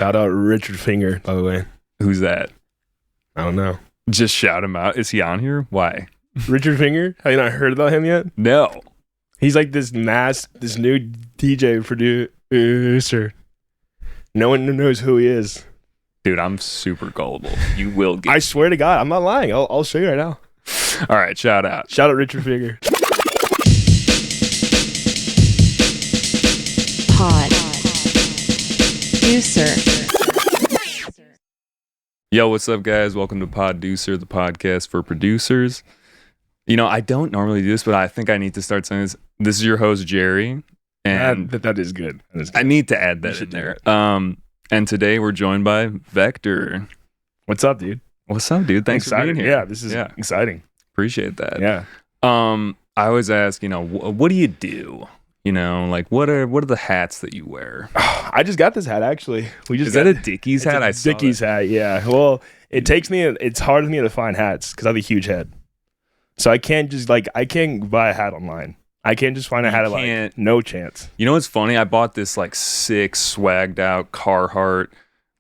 Shout out Richard Finger, by the way. Who's that? I don't know. Just shout him out. Is he on here? Why? Richard Finger? Have you not heard about him yet? No. He's like this new DJ producer. No one knows who he is. Dude, I'm super gullible. You will get I swear to God, I'm not lying. I'll show you right now. All right, shout out. Shout out Richard Finger. Poducer. Yo, what's up, guys? Welcome to Poducer, the podcast for producers. You know, I don't normally do this, but I think I need to start saying this. This is your host, Jerry. And that is good. That is good. I need to add that in there. And today we're joined by Vector. What's up, dude? What's up, dude? Thanks for being here. Yeah, this is exciting. Appreciate that. Yeah. I always ask, what do you do? Like what are the hats that you wear? I just got this hat actually. Is that a Dickies hat? It's a Dickies hat, yeah. Well, it's hard for me to find hats because I have a huge head. So I can't buy a hat online. I can't just find a hat no chance. You know what's funny? I bought this like sick swagged out Carhartt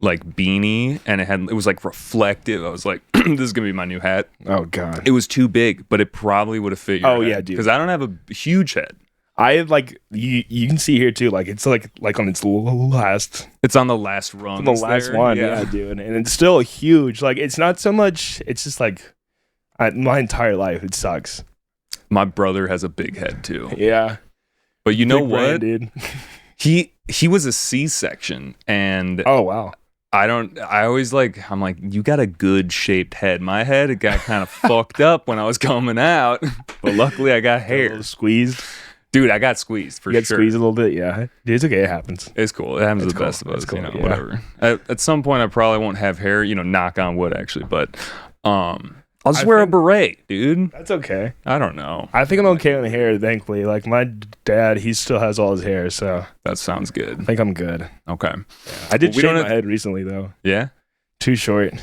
like beanie, and it was like reflective. I was like, this is gonna be my new hat. Oh god. It was too big, but it probably would have fit your head. Yeah, dude. Because I don't have a huge head. I have you can see here too, like it's like on its last. It's on the last rung. On the last one, yeah, dude. And it's still huge. Like it's not so much. It's just like my entire life. It sucks. My brother has a big head too. Yeah, but you know what, brain, dude? He was a C-section, and oh wow. I'm like, you got a good shaped head. My head, it got kind of fucked up when I was coming out, but luckily I got hair. A little squeezed. Dude, I got squeezed for sure. Squeezed a little bit, yeah. Dude, it's okay, it happens. It's cool. It happens to the best of us, cool, whatever. At some point, I probably won't have hair, knock on wood, actually, but I'll just wear a beret, dude. That's okay. I don't know. I think I'm okay on the hair, thankfully. Like, my dad, he still has all his hair, so. That sounds good. I think I'm good. Okay. Yeah. I did shave my head recently, though. Yeah? Too short.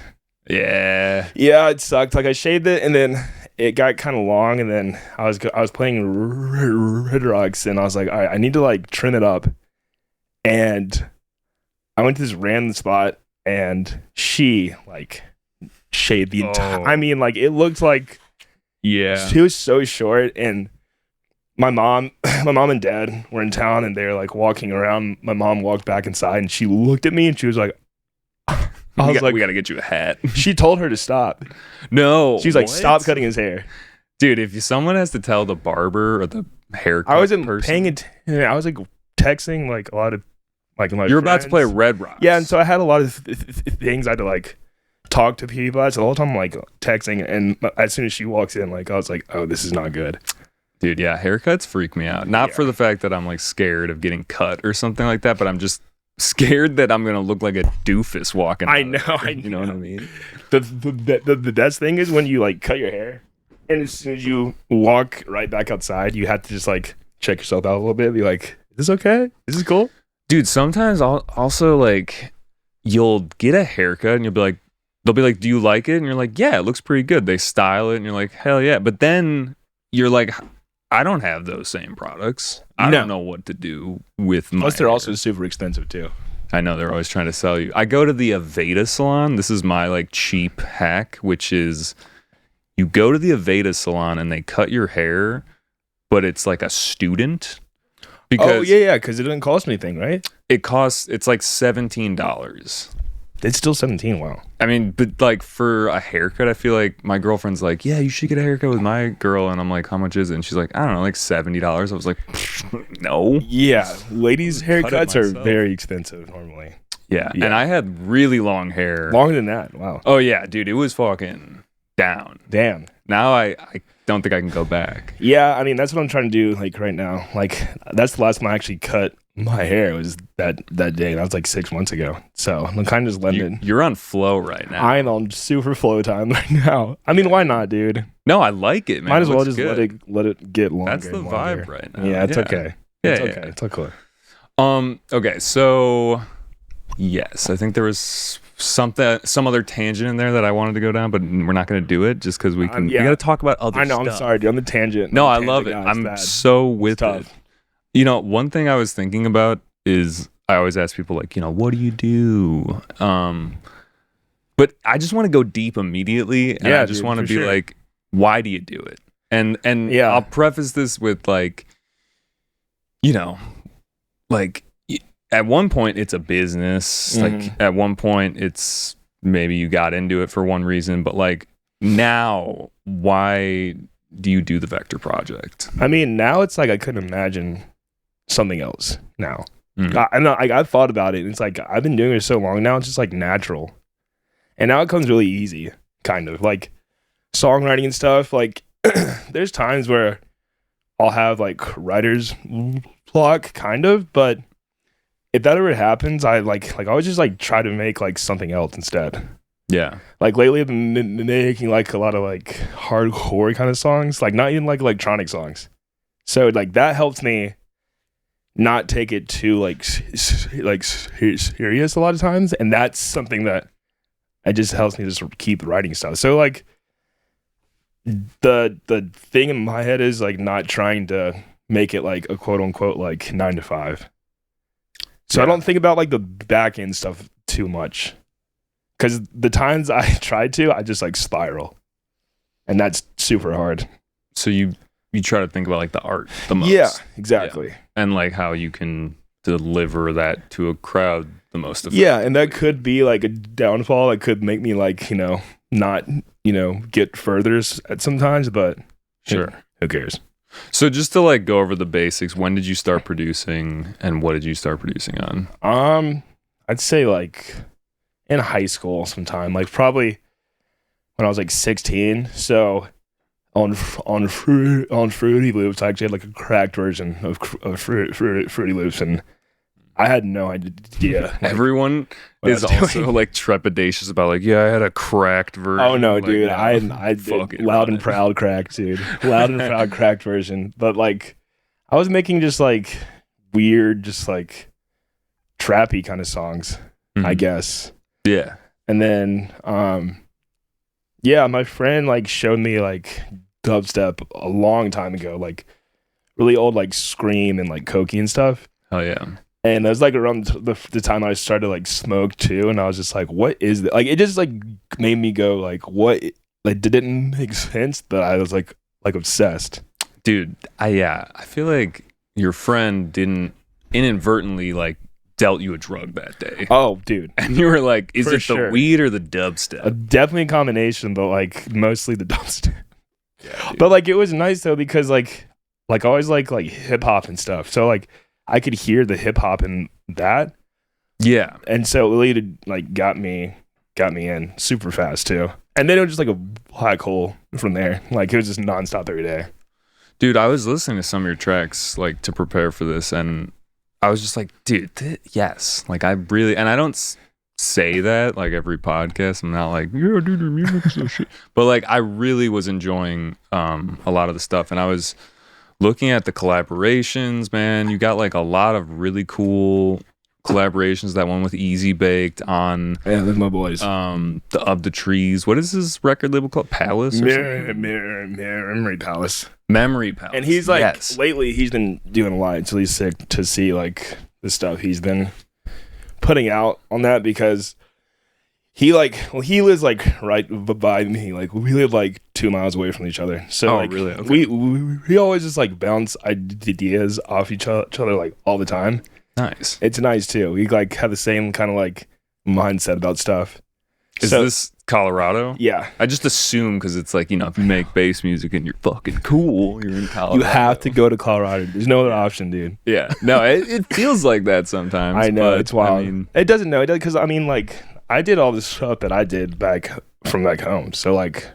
Yeah. Yeah, it sucked. Like, I shaved it, and then it got kind of long, and then I was playing Red Rocks, and I was like, all right, I need to, trim it up. And I went to this random spot, and she, shaved the entire. I mean, it looked like. Yeah. She was so short, and my mom and dad were in town, and they were walking around. My mom walked back inside, and she looked at me, and she was like, we got to get you a hat. She told her to stop. No. She was like, stop cutting his hair. Dude, if someone has to tell the barber or the haircut I wasn't person, paying attention. I was texting a lot of my You're about to play Red Rocks. Yeah, and so I had a lot of things I had to talk to people about. So the whole time I'm texting, and as soon as she walks in, I was like, oh, this is not good. Dude, yeah, haircuts freak me out. Not for the fact that I'm scared of getting cut or something like that, but I'm just scared that I'm gonna look like a doofus walking out. I know. You know what I mean? The best thing is when you cut your hair, and as soon as you walk right back outside, you have to just check yourself out a little bit, be like, is this okay? Is this cool? Dude, sometimes I'll also you'll get a haircut and they'll be like, do you like it? And you're like, yeah, it looks pretty good. They style it and you're like, hell yeah. But then you're like, I don't have those same products. I don't know what to do with my Plus, they're hair. also super expensive too. I know, they're always trying to sell you. I go to the Aveda salon. This is my cheap hack, which is you go to the Aveda salon and they cut your hair, but it's like a student. Because because it doesn't cost anything, right? it's $17. It's still 17. Wow. I mean, but for a haircut, I feel like my girlfriend's like, yeah, you should get a haircut with my girl. And I'm like, how much is it? And she's like, I don't know, $70. I was like, no. Yeah. Ladies' haircuts are very expensive normally. Yeah. And I had really long hair. Longer than that. Wow. Oh, yeah, dude. It was fucking down. Damn. Now I don't think I can go back. Yeah. I mean, that's what I'm trying to do right now. That's the last time I actually cut my hair was that day. That was 6 months ago. So I'm kind of just letting it. You're on flow right now. I'm on super flow time right now. I mean, why not, dude? No, I like it, man. Might as well just let it get longer. That's the vibe right now. Yeah, it's okay. Yeah, it's okay. It's okay. Okay, so yes, I think there was some other tangent in there that I wanted to go down, but we're not going to do it just because we got to talk about other stuff. I know. I'm sorry, dude. On the tangent. No, I love it. I'm so with it. One thing I was thinking about is I always ask people like, what do you do? But I just want to go deep immediately, and I just want to be like, why do you do it? And I'll preface this with like, like at one point it's a business. Like at one point it's maybe you got into it for one reason, but like now, why do you do the Vector project? I mean, now it's like I couldn't imagine something else now. I've thought about it. And it's like I've been doing it so long now. It's just like natural, and now it comes really easy, kind of like songwriting and stuff. Like there's times where I'll have like writer's block, kind of, but if that ever happens, I like always just like try to make like something else instead. Yeah. Like lately I've been making like a lot of like hardcore kind of songs, like not even like electronic songs. So like that helps me not take it too like serious a lot of times, and that's something that it just helps me just keep writing stuff. So like the thing in my head is like not trying to make it like a quote unquote like 9 to 5. So I don't think about like the back end stuff too much, because the times I try to, I just like spiral, and that's super hard. So you try to think about like the art the most. Yeah, exactly. Yeah. And like how you can deliver that to a crowd the most effectively. Yeah, and that could be like a downfall. It could make me like, not, get further at sometimes, but sure. Who cares? So just to like go over the basics, when did you start producing and what did you start producing on? I'd say like in high school sometime, like probably when I was like 16. So on Fruity Loops, I actually had like a cracked version of Fruity Loops, and I had no idea. Everyone is also like trepidatious about like, I had a cracked version. Oh no, like, dude! I did loud and proud cracked, dude. Loud and proud cracked version. But like, I was making just like weird, just like trappy kind of songs, I guess. Yeah. And then, my friend like showed me like dubstep a long time ago, like really old, like Scream and like Cokie and stuff. Oh yeah. And it was like around the time I started like smoke too, and I was just like, "What is that?" Like it just like made me go like, "What?" Like didn't make sense, but I was like obsessed. Dude, I feel like your friend didn't inadvertently like dealt you a drug that day. Oh, dude! And you were like, "Is it the weed or the dubstep?" Definitely a combination, but like mostly the dubstep. Yeah, but like it was nice though, because like I always like hip hop and stuff, so like I could hear the hip hop in that. Yeah. And so it really like got me in super fast too. And then it was just like a black hole from there. Like it was just nonstop every day. Dude, I was listening to some of your tracks like to prepare for this, and I was just like, dude, yes. Like I really, and I don't say that like every podcast. I'm not like, yeah, dude, your music's so shit. But like I really was enjoying a lot of the stuff, and I was looking at the collaborations, man. You got like a lot of really cool collaborations. That one with Easy Baked on that's my boys. The Of the Trees. What is his record label called? Palace? Memory Palace. Memory Palace. And he's like lately he's been doing a lot. It's really sick to see like the stuff he's been putting out on that, because he lives like right by me. Like we live like 2 miles away from each other. So like really? Okay. we always just like bounce ideas off each other like all the time. Nice. It's nice too. We like have the same kind of like mindset about stuff. Is this Colorado? Yeah. I just assume because it's like, if you make bass music and you're fucking cool, you're in Colorado. You have to go to Colorado. There's no other option, dude. Yeah. No, it feels like that sometimes. I know, but, it's wild. It doesn't know. It does, because I mean, like, I did all this stuff that I did back home. So like,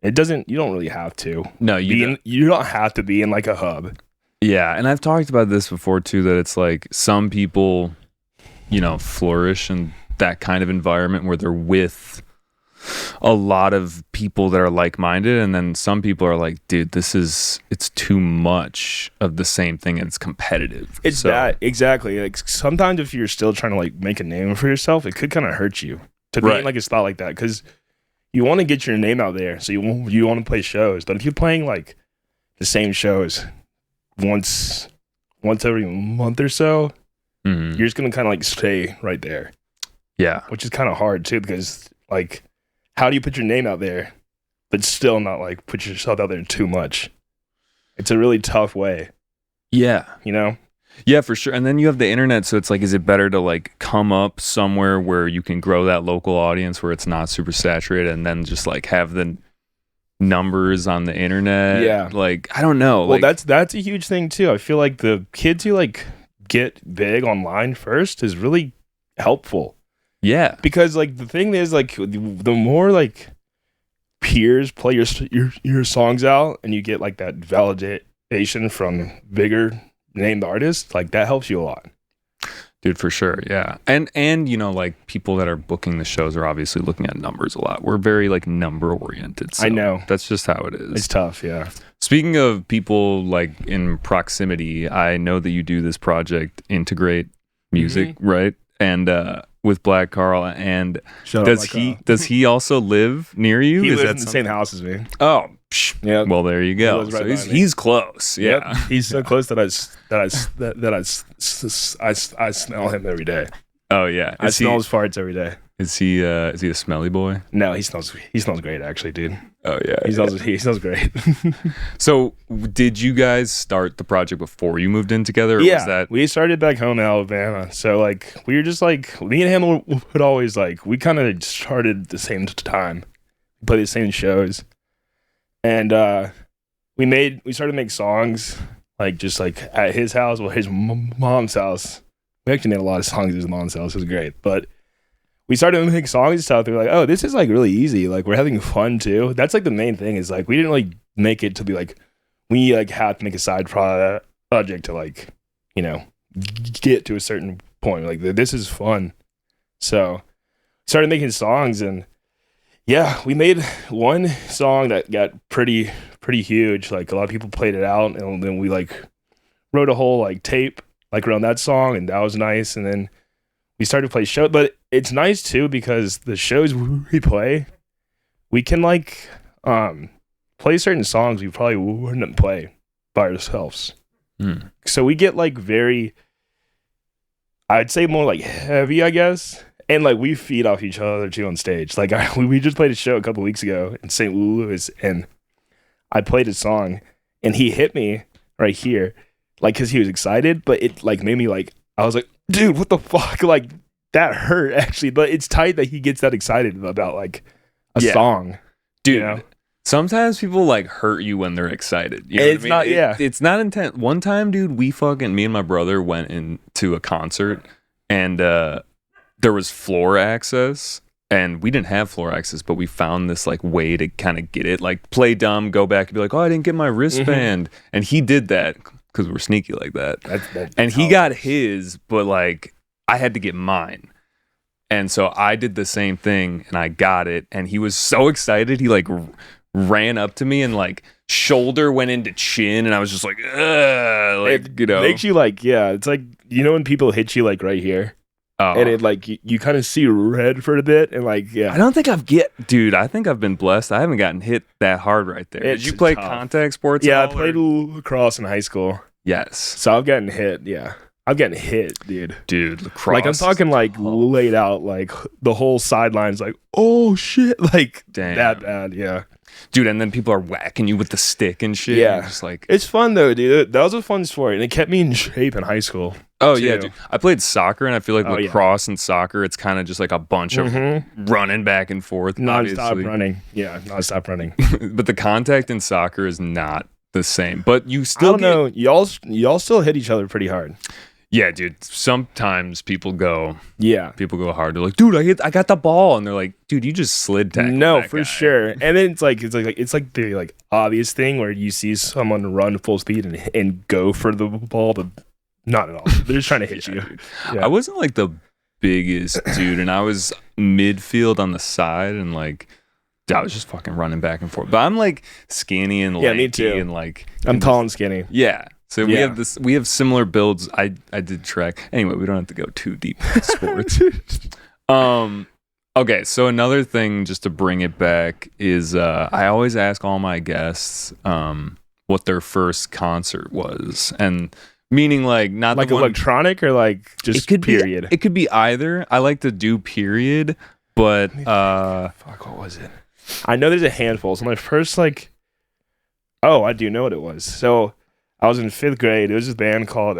you don't really have to. No, you don't have to be in like a hub. Yeah, and I've talked about this before too, that it's like some people, flourish in that kind of environment where they're with a lot of people that are like-minded, and then some people are like, dude, it's too much of the same thing, and it's competitive. It's that, exactly. Like sometimes if you're still trying to like make a name for yourself, it could kind of hurt you to be in like a spot like that, because you want to get your name out there, so you want to play shows. But if you're playing like the same shows once every month or so, Mhm. you're just gonna kind of like stay right there, Yeah. which is kind of hard too, because like, how do you put your name out there, but still not like put yourself out there too much? It's a really tough way, Yeah. you know? Yeah, for sure. And then you have the internet, so it's like, is it better to like come up somewhere where you can grow that local audience where it's not super saturated, and then just like have the numbers on the internet? Yeah. Like, I don't know. Well, Like, that's a huge thing too. I feel like the kids who like get big online first is really helpful, yeah. because like the thing is like the more like peers play your songs out and you get like that validation from bigger named artists, like that helps you a lot. Dude, for sure. Yeah. And you know, like people that are booking the shows are obviously looking at numbers a lot. We're very like number oriented. So I know. That's just how it is. It's tough, yeah. Speaking of people like in proximity, I know that you do this project, Integrate Music, right? And with Black Carl, and does he also live near you? He Is lives that in the something? same house as me. Oh, Yeah. well, there you go. lives right So behind me. he's close. Yeah. Yep. He's so close that I smell him every day. Oh yeah. I smell his farts every day. Is he a smelly boy? No, he smells great actually, dude. Oh yeah. He smells great. So did you guys start the project before you moved in together? Or Yeah, was that we started back home in Alabama. So like we were just like, me and him would always like, we kind of started at the same time, play the same shows, and we started to make songs like just like at his house, well his mom's house. We actually made a lot of songs at his mom's house. It was great, but we started to make songs and stuff. We were like, oh, this is like really easy. Like we're having fun too. That's like the main thing, is like we didn't like make it to be like, we like have to make a side project to like, you know, get to a certain point. Like this is fun. So started making songs, and yeah, we made one song that got pretty huge. Like a lot of people played it out, and then we like wrote a whole like tape like around that song, and that was nice. And then we started to play shows, but it's nice too because the shows we play, we can like play certain songs we probably wouldn't play by ourselves. So we get like I'd say more like heavy, I guess, and like we feed off each other too on stage. Like we just played a show a couple weeks ago in St. Louis, and I played a song, and he hit me right here, like because he was excited, but it like made me like, I was like, dude, what the fuck, like that hurt actually. But it's tight that he gets that excited about like a song, dude. You know? Sometimes people like hurt you when they're excited. You know It's what I mean? not, It's not intent. One time, dude, me and my brother went into a concert, and there was floor access, and we didn't have floor access, but we found this like way to kind of get it, like play dumb, go back and be like, oh, I didn't get my wristband, and he did that because we're sneaky like that. And he got his, but like I had to get mine. And so I did the same thing, and I got it, and he was so excited, he like ran up to me and like shoulder went into chin, and I was just like, ugh, like, It you know, makes you like, yeah, it's like, you know, when people hit you like right here, and it like you kind of see red for a bit, and like, yeah, I don't think dude, I think I've been blessed. I haven't gotten hit that hard right there. Did you play contact sports? Yeah, I at all, played lacrosse in high school. Yes. So I've gotten hit, yeah. I've gotten hit, dude. Dude, lacrosse. Like I'm talking like laid out, like the whole sideline's like, oh shit, like Damn. that bad, yeah. Dude, and then people are whacking you with the stick and shit. Yeah. You're just like, It's fun though, dude. That was a fun sport, and it kept me in shape in high school. oh too. yeah, dude. I played soccer, and I feel like Oh, yeah. lacrosse and soccer, it's kind of just like a bunch of running back and forth. Non-stop obviously. running. Yeah, non-stop running. But the contact in soccer is not the same. But you I still don't know. Y'all still hit each other pretty hard. Yeah, dude. Sometimes people go Yeah. hard. They're like, dude, I got the ball, and they're like, dude, you just slid tackled No, that for guy. sure. And then it's like the like obvious thing where you see someone run full speed and go for the ball, but not at all. They're just trying to hit you. Dude. Yeah. I wasn't like the biggest dude, and I was midfield on the side, and like I was just fucking running back and forth. But I'm like skinny and lanky, me too. and like I'm tall and skinny. yeah. So Yeah. we have similar builds. I did track. Anyway, we don't have to go too deep into sports. Okay, so another thing, just to bring it back, is I always ask all my guests what their first concert was. And Meaning like not Like the one, electronic or like just it could period? It could be either. I like to do period, but Fuck, what was it? I know there's a handful. So my first like, oh, I do know what it was. So I was in 5th grade. It was this band called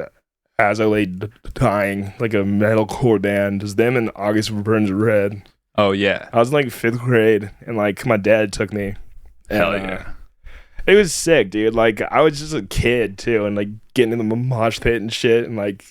As I Lay Dying, like a metalcore band. It was them and August Burns Red. oh yeah, I was in like 5th grade, and like my dad took me. And, hell yeah. It was sick, dude. Like I was just a kid too, and like getting in the mosh pit and shit, and like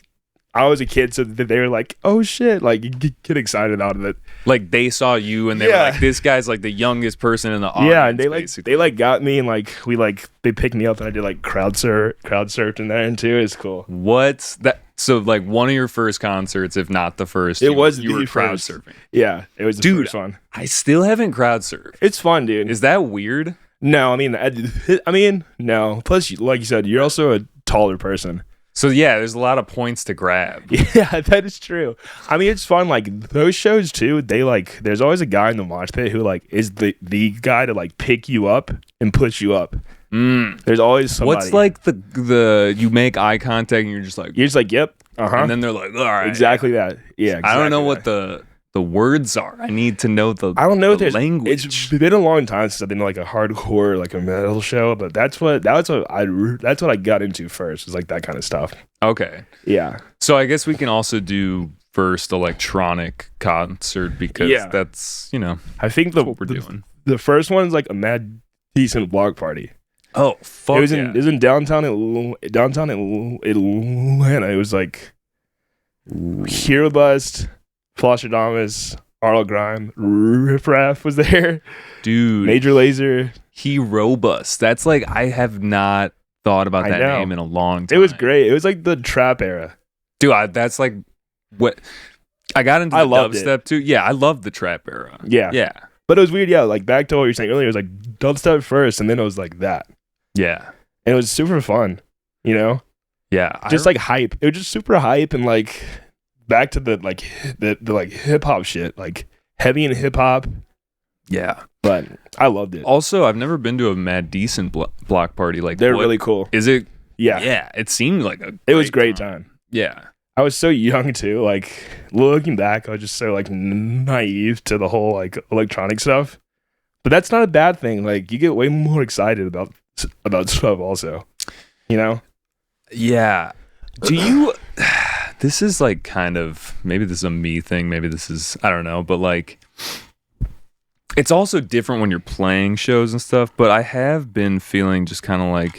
I was a kid, so they were like, "Oh shit!" Like you get excited out of it. Like they saw you and they were like, "This guy's like the youngest person in the audience." Yeah, and basically. they got me, and like they picked me up, and I did like crowd surfed in there, and too. It's cool. What's that? So like one of your first concerts, if not the first, It was you the were crowd first. surfing. Yeah, it was the Dude, first one. I still haven't crowd surfed. It's fun, dude. Is that weird? No, I mean, no. Plus, like you said, you're also a taller person. So yeah, there's a lot of points to grab. Yeah, that is true. I mean, it's fun. Like those shows too. They like. There's always a guy in the mosh pit who like is the guy to like pick you up and push you up. There's always somebody. What's like the you make eye contact and you're just like, yep, and then they're like, all right, exactly that. Yeah, I don't know exactly what the words are. I need to know the. I don't know if the there's language. It's been a long time since I've been to like a hardcore like a metal show, but that's what I got into first. Is like that kind of stuff. Okay, Yeah. so I guess we can also do first electronic concert because that's I think what we're doing. The first one's like a mad decent block party. Oh fuck! It was in downtown Atlanta. It was like Hero Bust, Flostradamus, Arlo Grime, Riff Raff was there. Dude, Major Lazer. Hero Bus. That's like I have not thought about that name in a long time. It was great. It was like the trap era. Dude, that's like what I got into. I loved it. Dubstep too. Yeah, I loved the trap era. Yeah. Yeah. But it was weird, yeah. Like back to what you were saying earlier, it was like dubstep first, and then it was like that. Yeah. And it was super fun, you know? Yeah. Just like hype. It was just super hype, and like back to the like hip hop shit, like heavy and hip hop. Yeah. But I loved it. Also, I've never been to a mad decent block party. Like They're really cool. Is it? Yeah. Yeah. It seemed like it was a great time. Yeah. I was so young too. Like looking back, I was just so like naive to the whole like electronic stuff. But that's not a bad thing. Like you get way more excited about stuff also. You know? Yeah. Do you this is like kind of maybe this is a me thing, maybe this is I don't know, but like it's also different when you're playing shows and stuff, but I have been feeling just kind of like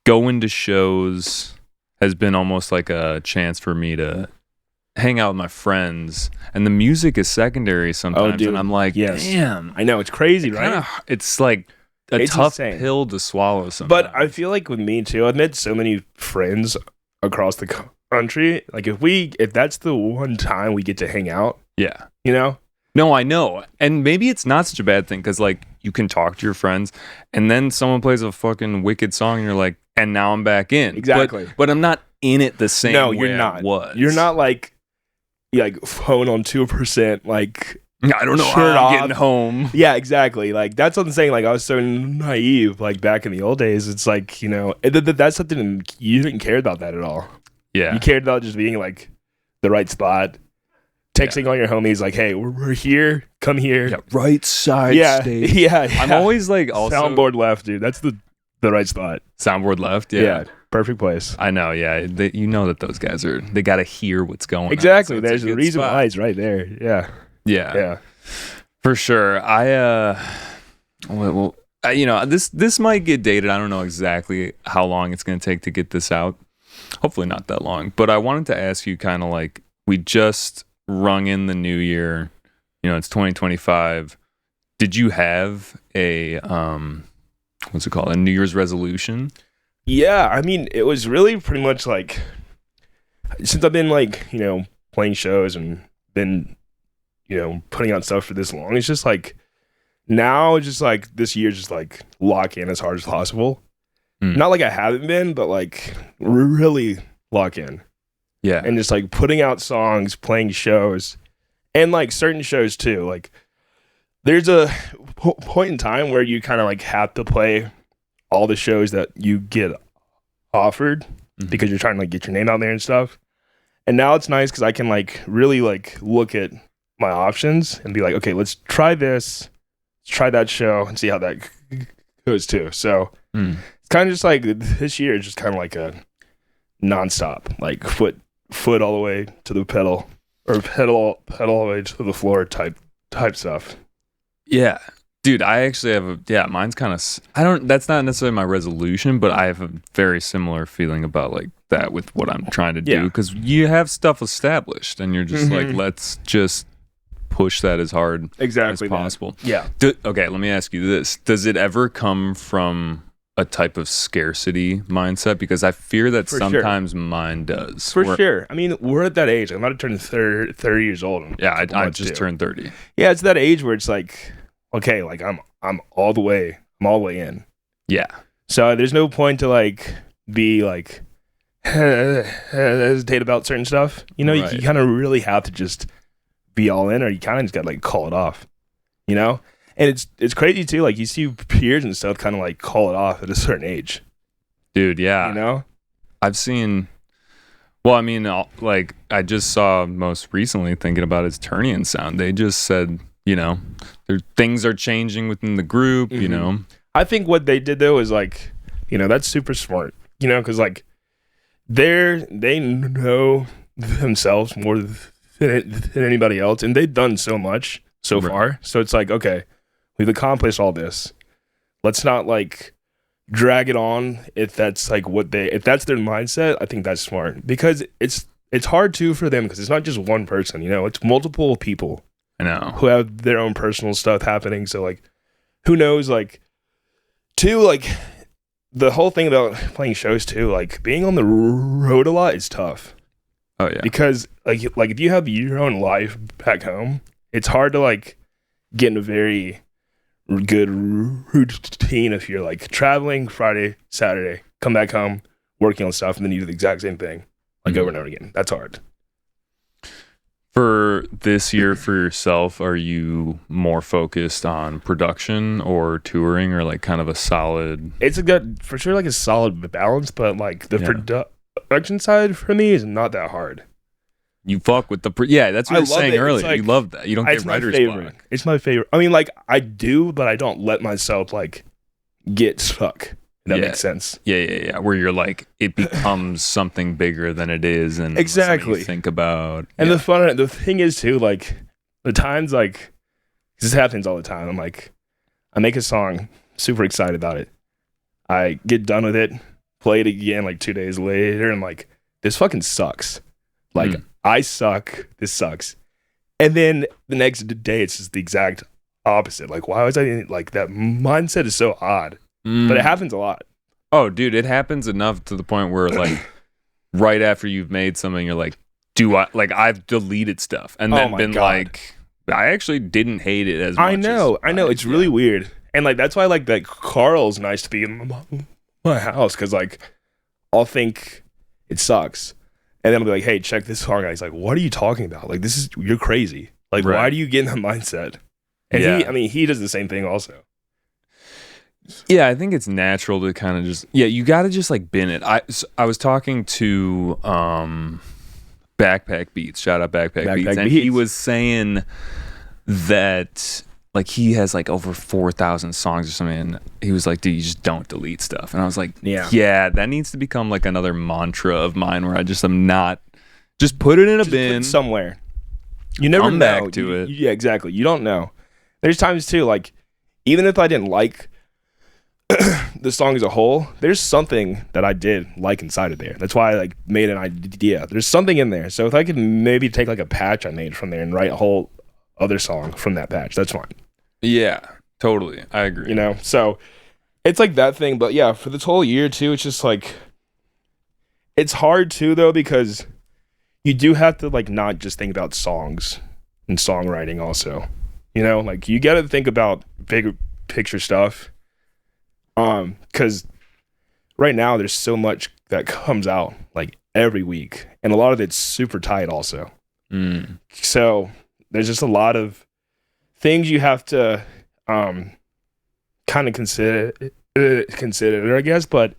going to shows has been almost like a chance for me to hang out with my friends, and the music is secondary sometimes. Dude. And I'm like, yes. damn, I know it's crazy, right? It's like it's tough insane. pill to swallow sometimes. But I feel like with me too, I've met so many friends across the country. Like if that's the one time we get to hang out, yeah, you know? No, I know. And maybe it's not such a bad thing because, like, you can talk to your friends and then someone plays a fucking wicked song and you're like, and now I'm back in. Exactly. But I'm not in it the same way you're not. I was. You're not like phone on 2%, like, I don't know shirt how I'm off. getting home. Yeah, exactly. Like, that's what I'm saying. Like, I was so naive, like, back in the old days. It's like, you know, that's something you didn't care about that at all. Yeah. You cared about just being, like, the right spot. Texting all your homies like, hey, we're here. Come here. Yeah, right side stage. Yeah. I'm always like also soundboard left, dude. That's the right spot. Soundboard left. Yeah. Perfect place. I know. Yeah. You know that those guys they got to hear what's going exactly. on. So there's a reason why it's right there. Yeah. Yeah. For sure. This might get dated. I don't know exactly how long it's going to take to get this out. Hopefully not that long. But I wanted to ask you kind of like, we just rung in the new year, it's 2025. Did you have a what's it called, a New Year's resolution? Yeah, I mean, it was really pretty much like, since I've been like, playing shows and been, putting out stuff for this long, it's just like, now just like this year, just like lock in as hard as possible. Not like I haven't been, but like really lock in. Yeah. And just like putting out songs, playing shows, and like certain shows too. Like there's a point in time where you kind of like have to play all the shows that you get offered. because you're trying to like get your name out there and stuff. And now it's nice because I can like really like look at my options and be like, okay, let's try this, let's try that show and see how that goes too. So it's kind of just like this year is just kind of like a nonstop, like foot all the way to the pedal, or pedal all the way to the floor type stuff. Yeah. Dude, I actually have mine's kind of, that's not necessarily my resolution, but I have a very similar feeling about like that with what I'm trying to do, because you have stuff established and you're just like, let's just push that as hard as possible. Yeah. Okay, let me ask you this. Does it ever come from a type of scarcity mindset? Because I fear that sometimes mine does. For sure. I mean, we're at that age. I'm about to turn 30 years old. Yeah, I just turned 30. Yeah, it's that age where it's like, okay, like I'm all the way in. Yeah. So there's no point to like be like hesitate about certain stuff. You know, you kind of really have to just be all in, or you kind of just got to like call it off. You know? And it's crazy too, like you see peers and stuff kind of like call it off at a certain age. Dude, yeah. You know? I've seen, well, I mean, like I just saw most recently, thinking about his Turnian sound, they just said, you know, things are changing within the group, you know? I think what they did though is like, you know, that's super smart, you know, because like they know themselves more than anybody else, and they've done so much so far. So it's like, okay, we've accomplished all this. Let's not like drag it on if that's like if that's their mindset. I think that's smart, because it's hard too for them, because it's not just one person, you know, it's multiple people. I know, who have their own personal stuff happening. So like, who knows, like, too, like the whole thing about playing shows too, like being on the road a lot is tough. Oh yeah. Because like if you have your own life back home, it's hard to like get in a very good routine if you're like traveling Friday, Saturday, come back home, working on stuff, and then you do the exact same thing like over and over again. That's hard. For this year, for yourself, are you more focused on production or touring, or like kind of a solid? It's a good, for sure, like a solid balance, but like the production side for me is not that hard. You fuck with the that's what I was saying earlier. Like, you love that. You don't get writer's block. It's my favorite. I mean, like I do, but I don't let myself like get stuck. That makes sense. Yeah. Where you're like, it becomes something bigger than it is, and exactly you think about. And the thing is too, like the times like this happens all the time. I'm like, I make a song, super excited about it. I get done with it, play it again like 2 days later, and I'm like, this fucking sucks. Like I suck. This sucks. And then the next day, it's just the exact opposite. Like, why was I like that? Mindset is so odd. But it happens a lot. Oh, dude, it happens enough to the point where, like, right after you've made something, you're like, I've deleted stuff. And then been like, I actually didn't hate it as much. I know. It's really weird. And, like, that's why, like, that Carl's nice to be in my house, because, like, I'll think it sucks. And then I'll be like, hey, check this song out. He's like, what are you talking about? Like, you're crazy. Like, why do you get in that mindset? And he does the same thing also. Yeah, I think it's natural to kind of just you got to just like bin it. I was talking to Backpack Beats, shout out Backpack Beats, and he was saying that like he has like over 4,000 songs or something, and he was like, dude, you just don't delete stuff. And I was like, yeah, that needs to become like another mantra of mine, where I just am not, just put it in a bin somewhere. You never come back to it. Yeah, exactly. You don't know. There's times too, like even if I didn't like the song as a whole, there's something that I did like inside of there. That's why I like made an idea. There's something in there. So if I could maybe take like a patch I made from there and write a whole other song from that patch, that's fine. Yeah, totally. I agree. You know, so it's like that thing. But yeah, for this whole year too, it's just like, it's hard too though, because you do have to like not just think about songs and songwriting also. You know, like you got to think about bigger picture stuff. Because right now there's so much that comes out like every week, and a lot of it's super tight also. So there's just a lot of things you have to kind of consider, I guess. But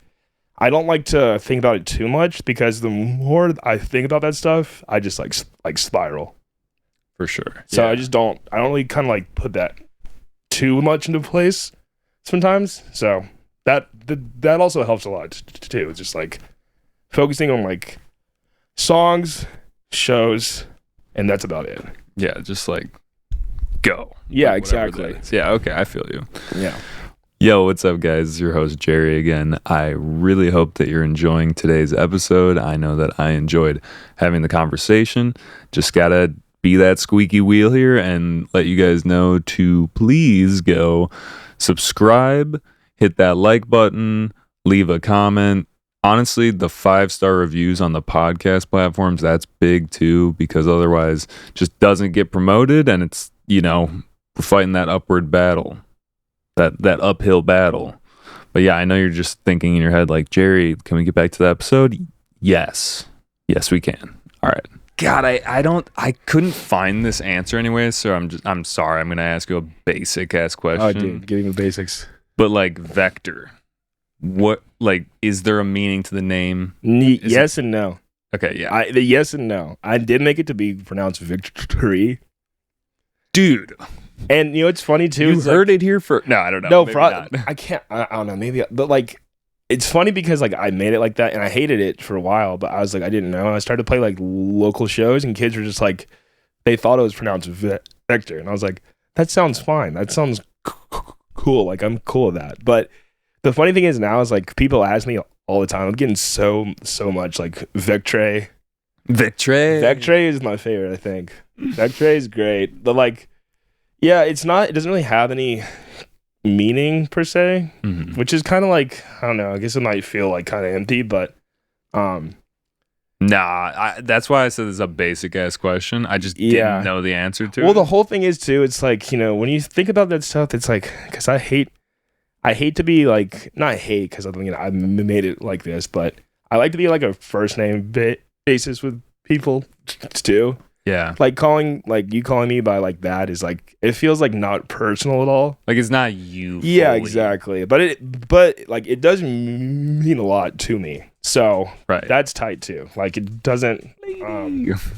I don't like to think about it too much because the more I think about that stuff, I just like spiral. For sure. So I don't really kind of like put that too much into place sometimes. So that also helps a lot too. It's just like focusing on like songs, shows, and that's about it. Yeah, just like go. Yeah, Like, exactly. Yeah, okay, I feel you. Yeah. Yo, what's up, guys? It's your host, Jerry, again. I really hope that you're enjoying today's episode. I know that I enjoyed having the conversation. Just gotta be that squeaky wheel here and let you guys know to please go subscribe, hit that like button, leave a comment. Honestly, the 5-star reviews on the podcast platforms, that's big too, because otherwise just doesn't get promoted, and it's, we're fighting that upward battle, that uphill battle. But yeah, I know you're just thinking in your head like, Jerry, can we get back to the episode? Yes, we can. All right. God, I couldn't find this answer anyway, so I'm sorry. I'm gonna ask you a basic ass question. Oh, dude, getting the basics. But like vector, what, like, is there a meaning to the name? Yes and no. Okay, yeah. The yes and no. I did make it to be pronounced VCTRE, Dude. And it's funny too. You heard it here first. No, I don't know. No, not. I can't. I don't know. Maybe, but like, it's funny because like I made it like that, and I hated it for a while. But I was like, I didn't know. I started to play like local shows, and kids were just like, they thought it was pronounced Vector, and I was like, that sounds fine. That sounds cool. Like I'm cool with that. But the funny thing is now is like people ask me all the time. I'm getting so much like VCTRE. VCTRE is my favorite. I think VCTRE is great. But like, yeah, it doesn't really have any meaning per se, which is kind of like, I don't know, I guess it might feel like kind of empty, but that's why I said it's a basic ass question. I just didn't know the answer to it. Well, the whole thing is too, it's like, when you think about that stuff, it's like, because I hate to be like, not hate because I made it like this, but I like to be like a first name basis with people too. Yeah. Like you calling me by like that is like, it feels like not personal at all. Like it's not you. Yeah, exactly. But like it does mean a lot to me. So that's tight too. Like it doesn't.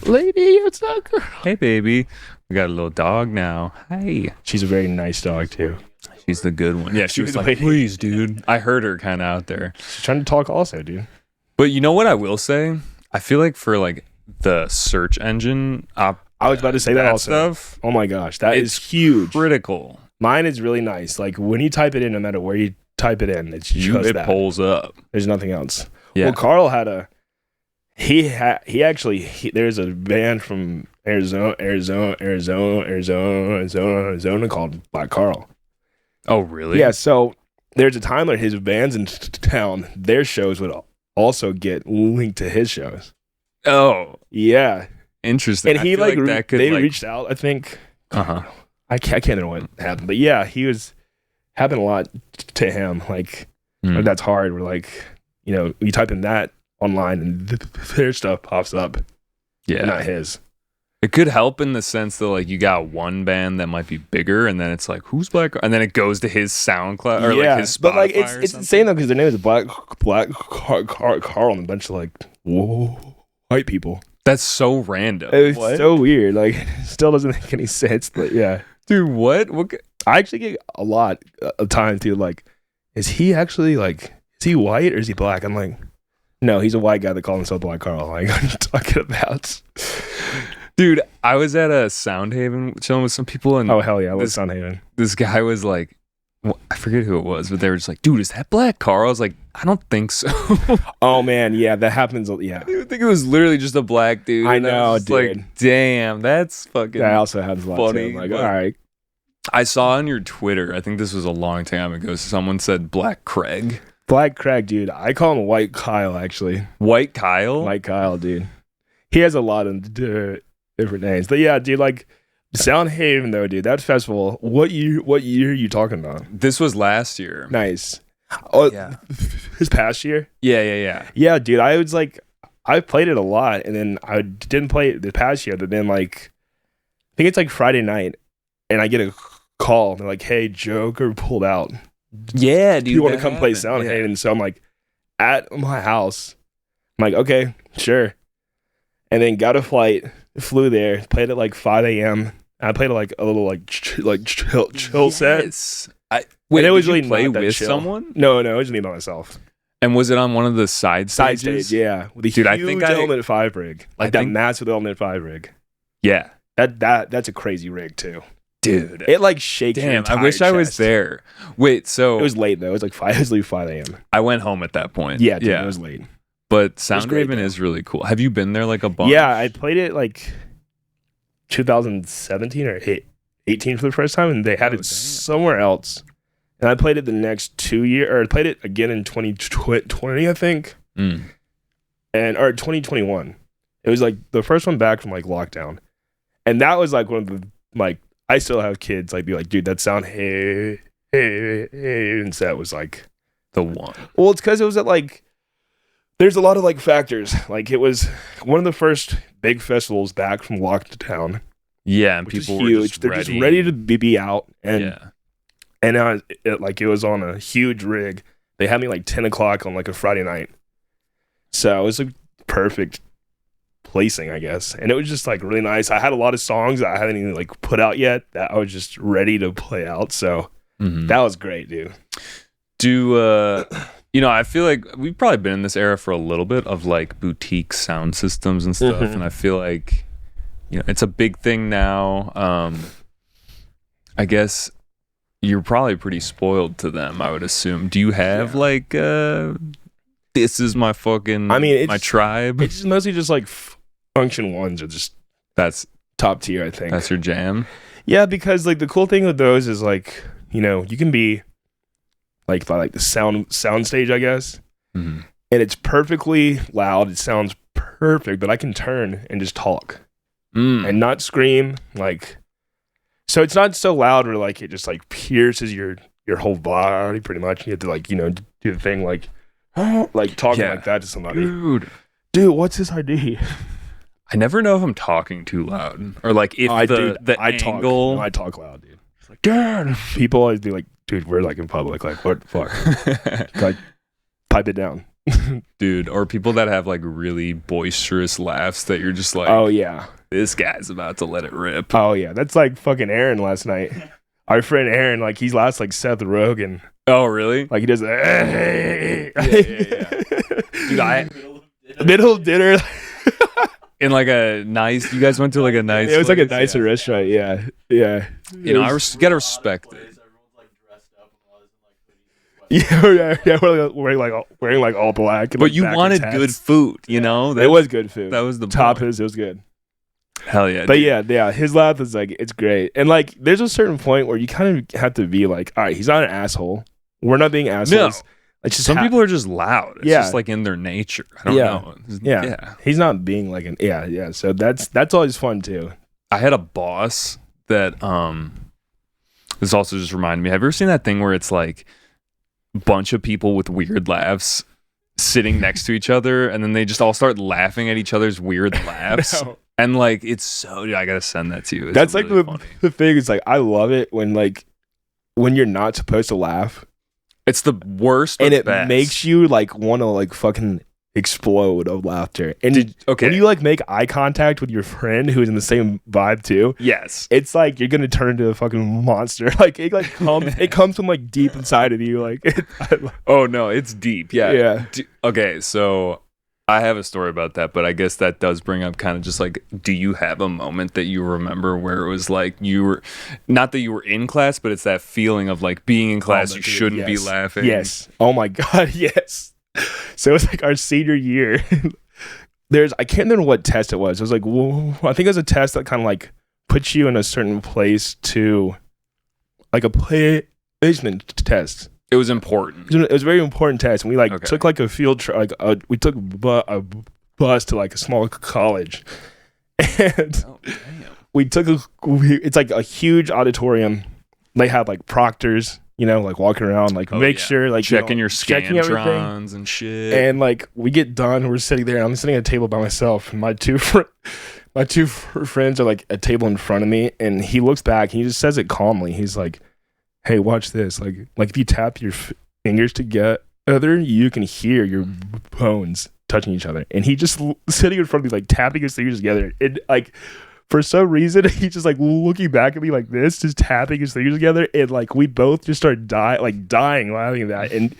Lady, it's not girl. Hey, baby. We got a little dog now. Hey. She's a very nice dog too. She's the good one. Yeah, she was like, please, dude. I heard her kind of out there. She's trying to talk also, dude. But you know what I will say? I feel like for like the search engine I was about to say that also. Stuff, oh my gosh, that is huge. Critical. Mine is really nice. Like when you type it in, no matter where you type it in, it's just it pulls up. There's nothing else. Yeah. Well, Carl had there's a band from Arizona called Black Carl. Oh, really? Yeah, so there's a time when his bands in town, their shows would also get linked to his shows. Oh, yeah, interesting. And he they reached out. I think. I can't remember what happened, but yeah, he was happened a lot to him. Like that's hard. We're like, you type in that online and their stuff pops up. Yeah, not his. It could help in the sense that like you got one band that might be bigger, and then it's like who's Black, and then it goes to his SoundCloud or like his Spotify. But like it's insane though because their name is Black Carl and a bunch of like white people. That's so random. It's so weird. Like, it still doesn't make any sense. But yeah, dude, what? I actually get a lot of time too. Like, is he actually like? Is he white or is he black? I'm like, no, he's a white guy that calls himself Black Carl. Like, what are you talking about? Dude, I was at a Soundhaven chilling with some people, and oh hell yeah, I was Soundhaven. This guy was like, I forget who it was, but they were just like, dude, is that Black Carl? I was like, I don't think so. Oh man, yeah, that happens. Yeah, I think it was literally just a black dude. I know, dude. Like, damn, that's fucking. That also happens a lot funny. Too. Like, all right. I saw on your Twitter, I think this was a long time ago, someone said Black Craig. Black Craig, dude. I call him White Kyle, actually. White Kyle? White Kyle, dude. He has a lot of different names, but yeah, dude, like. Soundhaven though, dude, that festival. What year are you talking about? This was last year. Nice. Oh yeah. This past year? Yeah. Yeah, dude. I was like, I played it a lot, and then I didn't play it the past year. But then like, I think it's like Friday night, and I get a call. And they're like, "Hey, Joker pulled out. Yeah, dude. You want to come play Soundhaven?" So I'm like, at my house. I'm like, okay, sure. And then got a flight, flew there, played at like 5 a.m. I played like a little like chill set. Wait, and it was did you really play not that with chill. someone? No, it was me by myself. And was it on one of the side Side stages? stage, yeah, with a Dude, huge Element 5 rig, like that massive Element 5 rig. Yeah, that's a crazy rig too, dude. It like shakes. Damn, your entire I wish I was chest. there. Wait, so It was late though. It was like 5 a.m. I went home at that point. Yeah, dude, it was late. But great, Soundhaven though. is really cool. Have you been there like a bunch? Yeah, I played it like 2017 or 18 for the first time, and they had it somewhere else. And I played it the next 2 years, or I played it again in 2020, I think, or 2021. It was like the first one back from like lockdown, and that was like one of the like I still have kids like be like, dude, that sound hey and set was like the one. Well, it's because it was at like. There's a lot of like factors. Like it was one of the first big festivals back from lockdown. Yeah, and which people is were huge. just They're just ready to be out, and it was on a huge rig. They had me like 10 o'clock on like a Friday night, so it was a perfect placing, I guess. And it was just like really nice. I had a lot of songs that I haven't even like put out yet that I was just ready to play out. So that was great, dude. I feel like we've probably been in this era for a little bit of like boutique sound systems and stuff, and I feel like it's a big thing now. I guess you're probably pretty spoiled to them, I would assume. Do you have like this is my fucking my tribe? It's just mostly just like function ones are just that's top tier, I think. That's your jam? Yeah, because like the cool thing with those is like, you can be like by like the sound stage, I guess. And it's perfectly loud. It sounds perfect, but I can turn and just talk and not scream. Like, so it's not so loud where like it just like pierces your whole body pretty much. You have to like, do the thing like talking like that to somebody. Dude, what's this ID? I never know if I'm talking too loud or like if I angle. I talk loud, dude. It's like, dude. People always be like, dude, we're like in public. Like, what the fuck? Like, pipe it down. Dude, or people that have like really boisterous laughs that you're just like, oh, yeah. This guy's about to let it rip. Oh, yeah. That's like fucking Aaron last night. Our friend Aaron, like, he's laughs like Seth Rogen. Oh, really? Like, he does that. Yeah. Dude, middle dinner. In like a nice, you guys went to like a nice. It was like a nicer restaurant. Yeah. Yeah. I gotta respect it. Yeah, wearing like all black. And but you wanted good food, it was good food. That was the top. point. It was good. Hell yeah! But dude. yeah, his laugh is like it's great, and like there's a certain point where you kind of have to be like, all right, he's not an asshole. We're not being assholes. It's just some people are just loud. It's just like in their nature. I don't know. Yeah, he's not being like an yeah. So that's always fun too. I had a boss that this also just reminded me. Have you ever seen that thing where it's like bunch of people with weird laughs sitting next to each other and then they just all start laughing at each other's weird laughs? No. And like it's so I gotta send that to you. That's really like the thing is like I love it when you're not supposed to laugh. It's the worst and it best. Makes you like want to like fucking explode of laughter. And when you like make eye contact with your friend who's in the same vibe too, yes, it's like you're gonna turn into a fucking monster. Like it like comes from like deep inside of you. Like oh no, it's deep. Yeah. Okay, so I have a story about that, but I guess that does bring up kind of just like, do you have a moment that you remember where it was like you were not that you were in class, but it's that feeling of like being in class, you shouldn't be laughing. Yes. Oh my god, yes. So it was like our senior year. I can't remember what test it was. It was like, I think it was a test that kind of like puts you in a certain place to like a placement test. It was important. It was a very important test. And we took like a field trip. We took a bus to like a small college. And we took it's like a huge auditorium. They have like proctors, like walking around, like sure, like checking your scantrons and shit. And like we get done, we're sitting there. And I'm sitting at a table by myself. And my two friends are like at a table in front of me. And he looks back. And he just says it calmly. He's like, "Hey, watch this. Like if you tap your fingers together, other, you can hear your bones touching each other. And he just sitting in front of me, like tapping his fingers together. And like, for some reason, he's just like looking back at me like this, just tapping his fingers together. And like, we both just start dying laughing at that. And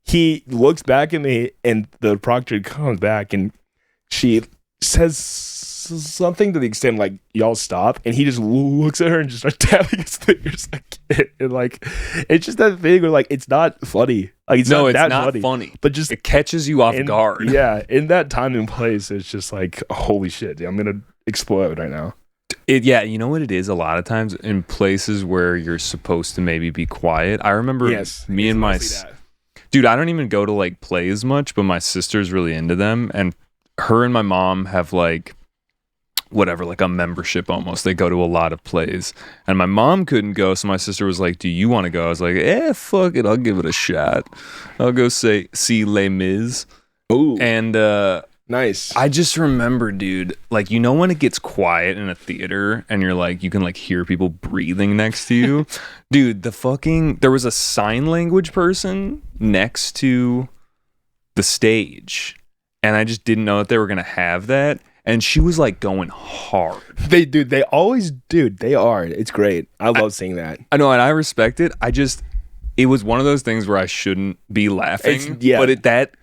he looks back at me, and the proctor comes back, and she says something to the extent like, y'all stop. And he just looks at her and just starts tapping his fingers like, and like, it's just that thing where like, it's not funny. Like, it's not funny, but just it catches you off guard. Yeah, in that time and place, it's just like, holy shit, dude, I'm gonna explode right now. Yeah, you know what it is? A lot of times in places where you're supposed to maybe be quiet. I remember me and my dude, I don't even go to like plays much, but my sister's really into them, and her and my mom have like whatever, like a membership almost. They go to a lot of plays, and my mom couldn't go, so my sister was like, do you want to go? I was like, fuck it, I'll give it a shot. I'll go see Les Mis. Ooh, and nice. I just remember, dude, like, you know when it gets quiet in a theater and you're like, you can like hear people breathing next to you? Dude, there was a sign language person next to the stage, and I just didn't know that they were gonna have that. And she was like going hard. They always do. They are. It's great. I love seeing that. I know, and I respect it. It was one of those things where I shouldn't be laughing, but that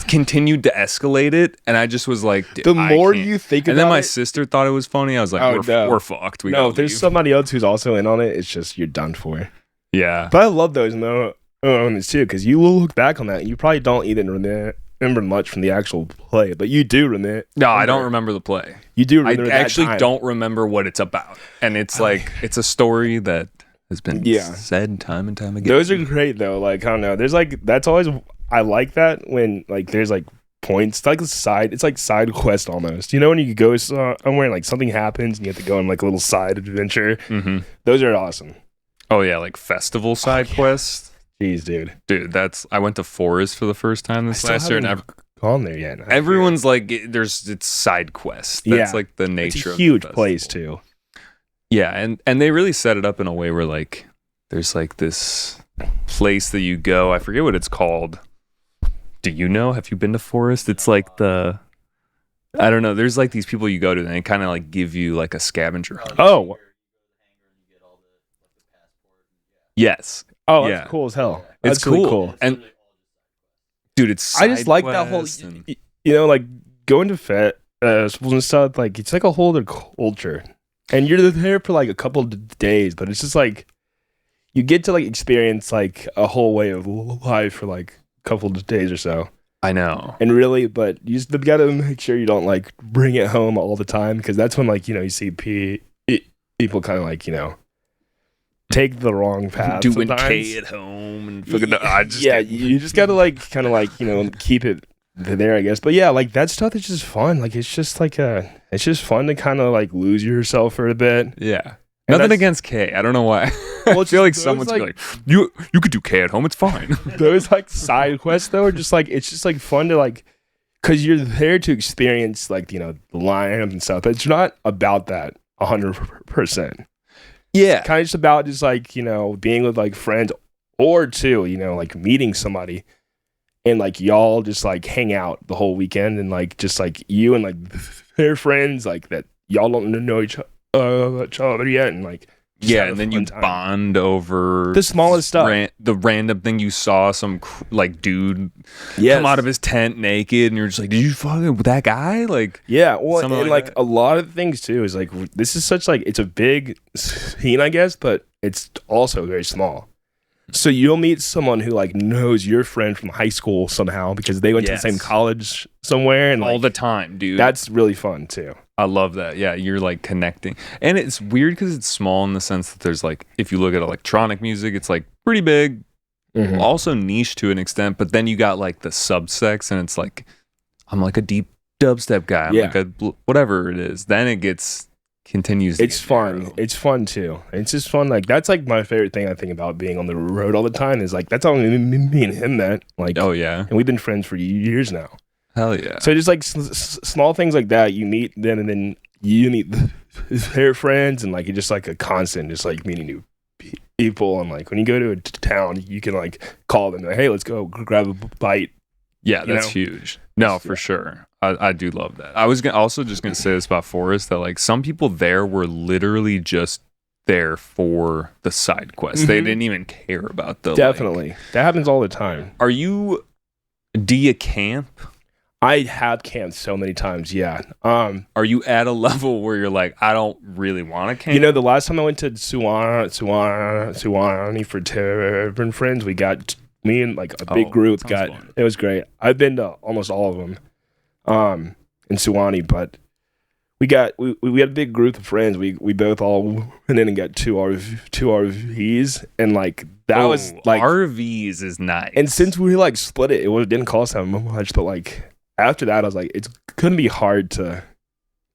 continued to escalate it, and I just was like, the more you think about it. And then my sister thought it was funny. I was like, we're fucked. If there's somebody else who's also in on it, it's just, you're done for. Yeah. But I love those moments too, because you will look back on that and you probably don't even remember much from the actual play, but you do remember. No, I don't remember the play. You do remember. I actually don't remember what it's about, and it's like it's a story that has been said time and time again. Those are great though. Like, I don't know. There's like, that's always, I like that when like there's like points, it's like side quest almost. You know, when you go somewhere and like something happens and you have to go on like a little side adventure. Mm-hmm. Those are awesome. Oh yeah, like festival side quests. Jeez, dude. I went to Forest for the first time this last year, and gone there yet. Everyone's like, it's side quests. That's like the nature. It's a huge place too. Yeah, and they really set it up in a way where like there's like this place that you go. I forget what it's called. Do you know? Have you been to Forest? It's like I don't know. There's like these people you go to, and they kind of like give you like a scavenger hunt. Oh. Yes. Oh, that's cool as hell. It's cool. Really cool. And dude, I just like that whole, you know, like going to festivals and stuff. Like, it's like a whole other culture, and you're there for like a couple of days, but it's just like you get to like experience like a whole way of life for like a couple of days or so. I know. And really, but you just gotta make sure you don't like bring it home all the time, because that's when like, you know, you see people kind of like, you know, take the wrong path. Doing K at home and fucking. You just gotta like kind of like, you know, keep it there, I guess. But yeah, like that stuff is just fun. Like, it's just like it's just fun to kind of like lose yourself for a bit. Yeah. And nothing against K. I don't know why. Well, I feel like someone's like, you could do K at home. It's fine. Those like side quests though are just like, it's just like fun to like, because you're there to experience like, you know, the lineup and stuff. But it's not about that 100%. Yeah. Kind of just about just like, you know, being with like friends or two, you know, like meeting somebody and like y'all just like hang out the whole weekend, and like just like you and like their friends like that y'all don't know each other yet, and like and then you bond over the smallest stuff, the random thing you saw some like dude come out of his tent naked, and you're just like, did you fucking with that guy? Like, yeah, well, and like a lot of things too is like, this is such like, it's a big scene, I guess, but it's also very small. So you'll meet someone who like knows your friend from high school somehow because they went to the same college somewhere, and all like, the time, dude. That's really fun too. I love that. Yeah, you're like connecting. And it's weird because it's small in the sense that there's like, if you look at electronic music, it's like pretty big, also niche to an extent, but then you got like the subsects, and it's like, I'm like a deep dubstep guy. I'm like a whatever it is. Then it continues. It's fun. Narrow. It's fun too. It's just fun. Like, that's like my favorite thing I think about being on the road all the time is like, that's how me and him met. Like, oh yeah. And we've been friends for years now. Hell yeah. So just like small things like that, you meet them, and then you meet their friends, and like it's just like a constant, just like meeting new people, and like when you go to a town, you can like call them, like, hey, let's go grab a bite. Yeah, You that's know? huge. No, for sure. I do love that. I was also just gonna say this about Forest, that like some people there were literally just there for the side quest. They didn't even care about the Definitely. That happens all the time. Do you camp? I have camped so many times, yeah. Are you at a level where you're like, I don't really want to camp? You know, the last time I went to Suwannee for different friends, me and like a big group fun. it was great. I've been to almost all of them in Suwannee, but we had a big group of friends. We both all went in and got two RVs, and like that was like RVs is nice. And since we like split it, didn't cost that much, but like after that, I was like, it's gonna be hard to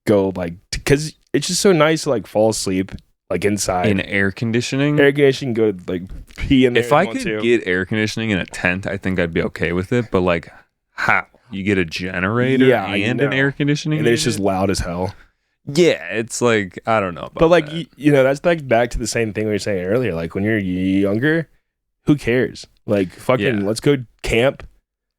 go like, because it's just so nice to like fall asleep like inside in air conditioning. Go to like pee in there. If I could get air conditioning in a tent, I think I'd be okay with it. But like, how you get a generator and an air conditioning, and it's just loud as hell. Yeah, it's like, I don't know about but like that. you know, that's like back to the same thing we were saying earlier. Like when you're younger, who cares? Like fucking let's go camp.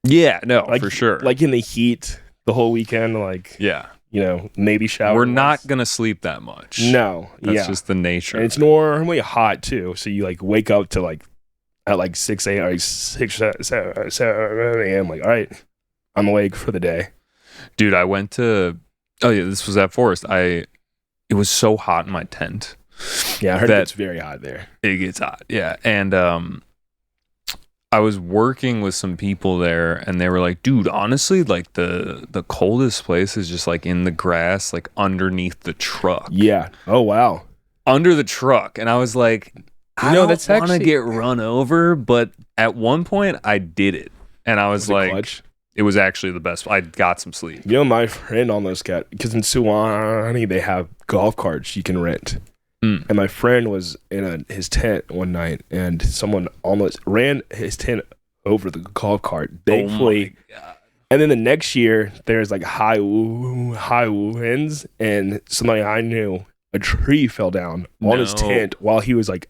Yeah, no, like, for sure. Like in the heat the whole weekend, like you know, maybe shower. We're not gonna sleep that much. No, that's just the nature. And it's normally hot too, so you like wake up to like at like 6 a.m. or 7 a.m. Like, all right, I'm awake for the day. Dude, I went to. Oh yeah, this was at Forest. It was so hot in my tent. Yeah, I heard it's very hot there. It gets hot, yeah. And I was working with some people there, and they were like, dude, honestly, like the coldest place is just like in the grass, like underneath the truck. Yeah. Oh wow. Under the truck. And I was like, I don't want to get run over, but at one point I did it. And I was like, clutch? It was actually the best. I got some sleep. You know, my friend almost got, because in Suwannee they have golf carts you can rent. And my friend was in his tent one night, and someone almost ran his tent over the golf cart. Thankfully, and then the next year there's like high winds, and somebody I knew, a tree fell down on his tent while he was like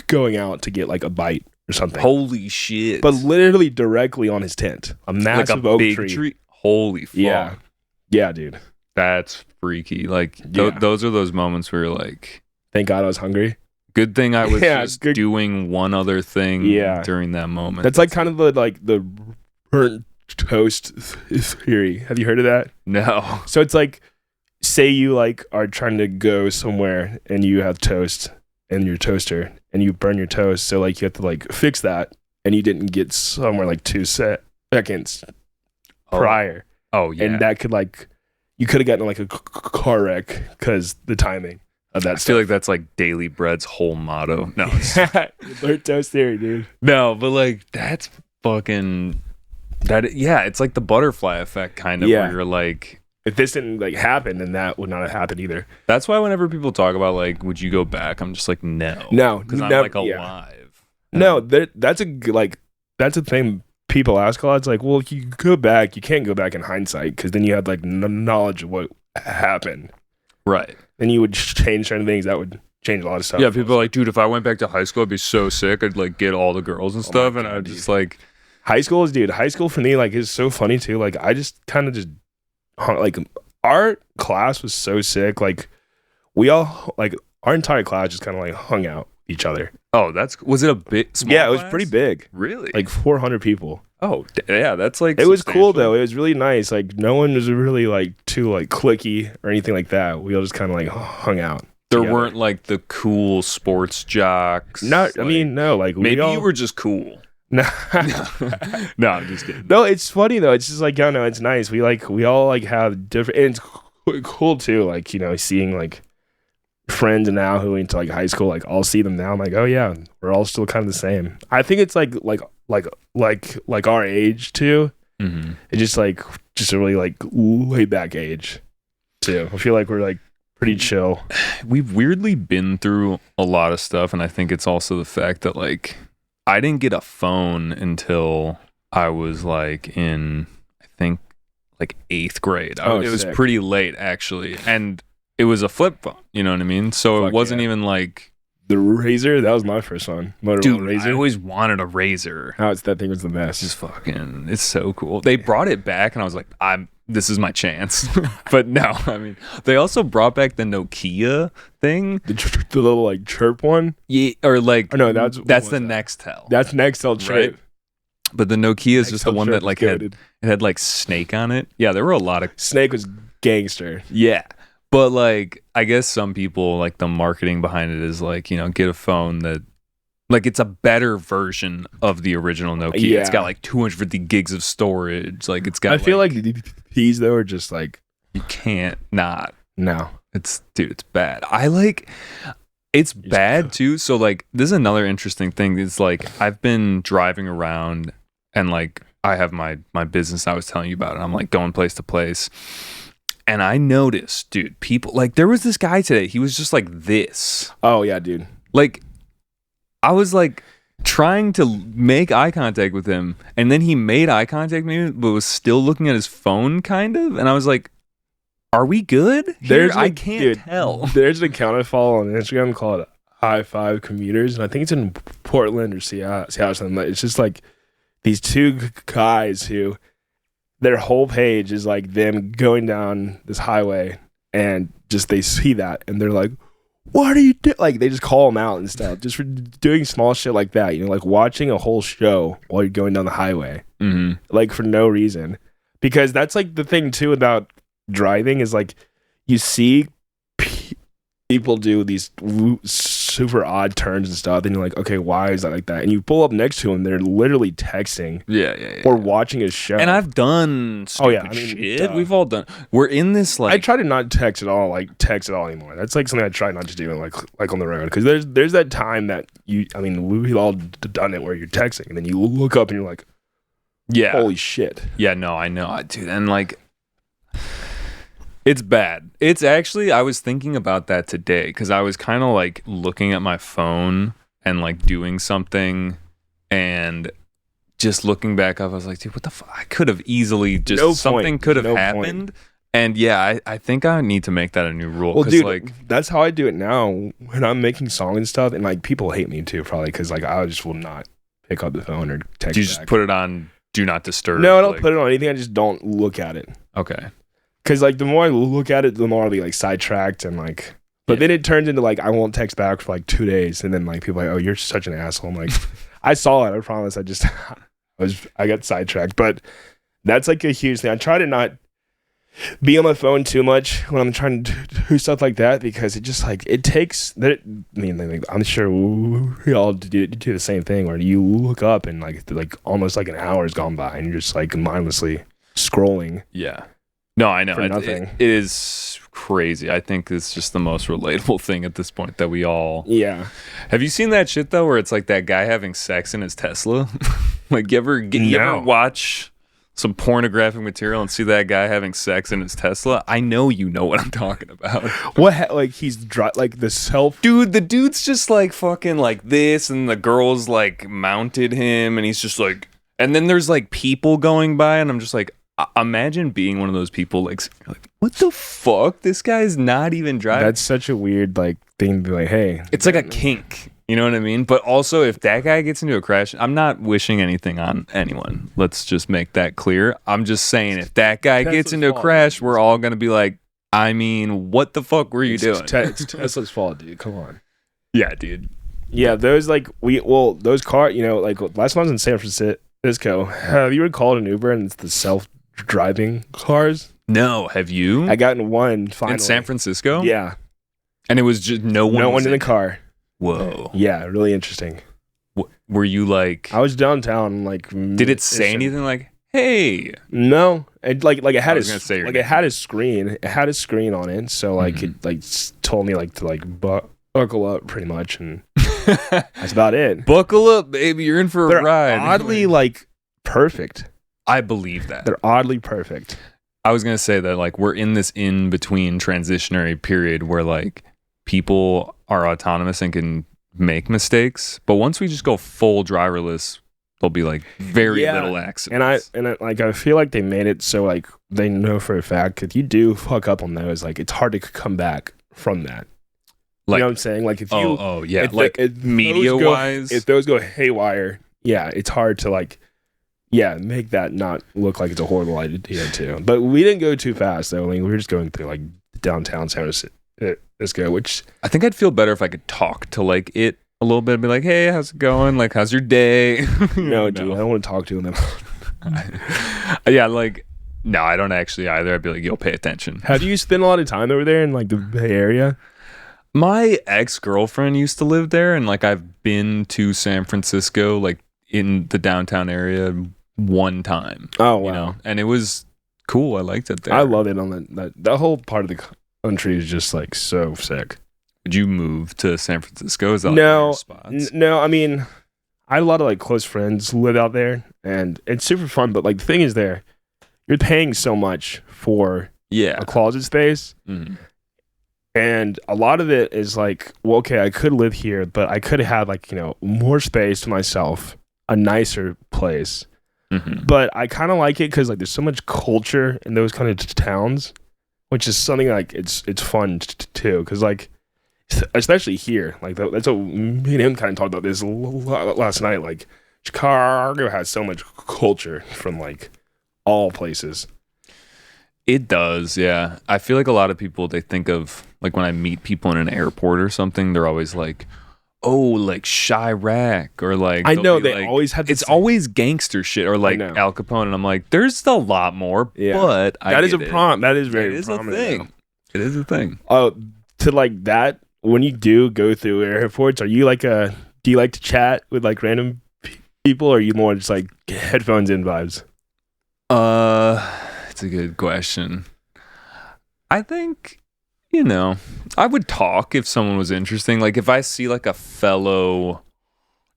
going out to get like a bite or something. Holy shit! But literally directly on his tent, a massive like a oak big tree. Holy fuck! Yeah, dude, that's freaky. Like those are those moments where you're like, thank God I was hungry. Good thing I was just doing one other thing during that moment. That's like kind of the burnt toast theory. Have you heard of that? No. So it's like, say you like are trying to go somewhere and you have toast in your toaster and you burn your toast. So like you have to like fix that, and you didn't get somewhere like 2 seconds prior. Oh yeah. And that could like, you could have gotten like a car wreck because the timing. I feel like that's like Daily Bread's whole motto. No, burnt toast theory, dude. No, but like that's fucking that. Yeah, it's like the butterfly effect kind of, where you're like, if this didn't like happen, then that would not have happened either. That's why whenever people talk about like, would you go back? I'm just like, no, because I'm like alive. No, that's a thing people ask a lot. It's like, well, if you go back, you can't go back in hindsight, because then you had like knowledge of what happened, right? Then you would change certain things. That would change a lot of stuff. Yeah, people are like, dude, if I went back to high school, I'd be so sick. I'd like get all the girls and stuff, and I'd just like, high school for me like is so funny too. Like I just kind of just like, our class was so sick. Like we all like, our entire class just kind of like hung out with each other. Oh, was it a big? Small it was pretty big. Really? Like 400 people. Oh, yeah, that's like, it was cool though. It was really nice. Like no one was really like too like cliquey or anything like that. We all just kind of like hung out. There weren't like the cool sports jocks. Not, like, I mean, no. Like maybe you were just cool. No, no, I'm just kidding. No, it's funny though. It's just like, I don't know, it's nice. We all like have different, and it's cool too. Like, you know, seeing like friends now who went to like high school. Like I'll see them now. I'm like, oh yeah, we're all still kind of the same. I think it's like our age too. Mm-hmm. It's just a really like laid back age too. I feel like we're like pretty chill. We've weirdly been through a lot of stuff, and I think it's also the fact that like I didn't get a phone until I was like in, I think, like 8th grade. It was pretty late actually, and it was a flip phone. You know what I mean? So it wasn't even like The Razor, that was my first one. Motorola Dude, Razor. I always wanted a Razor. That thing was the best. Just fucking, it's so cool. They brought it back, and I was like, this is my chance. But no, I mean, they also brought back the Nokia thing. The little like chirp one. Yeah, or like, Oh, no, that's the Nextel. That's Nextel chirp. Right. But the Nokia is just the Nextel one chirp that like was had goated. it had like Snake on it. Yeah, there were a lot of Snake was gangster. yeah. But like, I guess some people like the marketing behind it is like, get a phone that like it's a better version of the original Nokia. Yeah. It's got like 250 gigs of storage. Like it's got. I feel like these though are just like you can't not. no. It's bad. It's bad too. So like, this is another interesting thing. It's like I've been driving around and like I have my business I was telling you about, and I'm like going place to place. And I noticed, dude, people like there was this guy today. He was just like this. Oh yeah, dude. Like I was like trying to make eye contact with him, and then he made eye contact with me, but was still looking at his phone, kind of. And I was like, "Are we good?" I can't tell. There's an account I follow on Instagram called High Five Commuters, and I think it's in Portland or Seattle or something. It's just like these two guys who their whole page is like them going down this highway, and just they see that and they're like, "What are you doing?" Like they just call them out and stuff, just for doing small shit like that. Like watching a whole show while you're going down the highway, like for no reason. Because that's like the thing too about driving is like you see people do these super odd turns and stuff, and you're like, okay, why is that like that? And you pull up next to them, they're literally texting, or watching a show. And I've done stupid shit. We've all done. We're in this like. I try to not text at all anymore. That's like something I try not to do, like on the road, because there's that time that we've all done it where you're texting and then you look up and you're like, yeah, holy shit. Yeah, no, I know, dude, and like. It's bad. It's actually, I was thinking about that today because I was kind of like looking at my phone and like doing something and just looking back up, I was like, dude, what the fuck? I could have easily just, something could have happened. And yeah, I think I need to make that a new rule. Well, dude, like, that's how I do it now when I'm making songs and stuff. And like people hate me too, probably because like I just will not pick up the phone or text. Do you just put it on Do Not Disturb? No, I don't put it on anything. I just don't look at it. Okay. Because like the more I look at it, the more I'll be like sidetracked and like. But then it turns into like I won't text back for like 2 days, and then like people are like, oh, you're such an asshole. I'm like, I saw it. I promise. I got sidetracked. But that's like a huge thing. I try to not be on my phone too much when I'm trying to do stuff like that, because it just like it takes that. I'm sure we all do the same thing where you look up and like almost like an hour has gone by and you're just like mindlessly scrolling. Yeah. No, I know. It is crazy. I think it's just the most relatable thing at this point that we all. Yeah. Have you seen that shit though, where it's like that guy having sex in his Tesla? Like, you ever watch some pornographic material and see that guy having sex in his Tesla? I know you know what I'm talking about. What? Like he's like the self. Dude, the dude's just like fucking like this, and the girl's like mounted him, and he's just like, and then there's like people going by, and I'm just like. Imagine being one of those people like what the fuck? This guy's not even driving. That's such a weird like thing to be like, hey. It's like a kink. You know what I mean? But also, if that guy gets into a crash, I'm not wishing anything on anyone. Let's just make that clear. I'm just saying, if that guy gets into a crash, we're all going to be like, I mean, what the fuck were you doing? It's Tesla's fault, dude. Come on. Yeah, dude. Yeah, those like, those cars, like last time I was in San Francisco, have you ever called an Uber and it's the self-driving cars? No, have you? I got in one finally. In San Francisco? Yeah. And it was just no one in the car. Whoa. Yeah, really interesting. Were you like... I was downtown, like... Did it say anything like, hey? No. It, like it had it had a screen. It had a screen on it, so like it like told me like to like buckle up pretty much, and that's about it. Buckle up, baby. You're in for a ride. Oddly like perfect. I believe that. They're oddly perfect. I was going to say that like we're in this in-between transitionary period where like people are autonomous and can make mistakes, but once we just go full driverless, there'll be like very little accidents. And I feel like they made it so like they know for a fact if you do fuck up on those, like it's hard to come back from that. You know what I'm saying? Like if you, yeah, if like media wise, if those go haywire, yeah, it's hard to like, yeah, make that not look like it's a horrible idea too. But we didn't go too fast though. I mean, we were just going through like downtown San Francisco, which I think I'd feel better if I could talk to like it a little bit, be like, hey, how's it going? Like, how's your day? no, dude, I don't want to talk to them. Yeah, like, no, I don't actually either. I'd be like, yo, pay attention. Have you spent a lot of time over there in like the Bay Area? My ex-girlfriend used to live there, and like I've been to San Francisco, like in the downtown area one time. Oh wow. You know? And it was cool. I liked it there. I love it on that whole part of the country is just like so sick. Would you move to San Francisco? Is that no, like spots? No, I mean, I had a lot of like close friends live out there, and it's super fun. But like the thing is, there, you're paying so much for a closet space, and a lot of it is like, well, okay, I could live here, but I could have like more space to myself, a nicer place. But I kind of like it because like there's so much culture in those kind of towns, which is something like it's fun too. Because like, especially here, like that's what me and him kind of talked about this last night. Like Chicago has so much culture from like all places. It does, yeah. I feel like a lot of people, they think of like when I meet people in an airport or something, they're always like, oh, like Chirac, or like I know they like, always have. It's always gangster shit, or like Al Capone, and I'm like, there's a lot more. But that is a problem. That is very. It is a thing. It is a thing. Oh, to like that. When you do go through airports, are you like do you like to chat with like random people, or are you more just like headphones in vibes? It's a good question. I think, I would talk if someone was interesting. Like if I see like a fellow,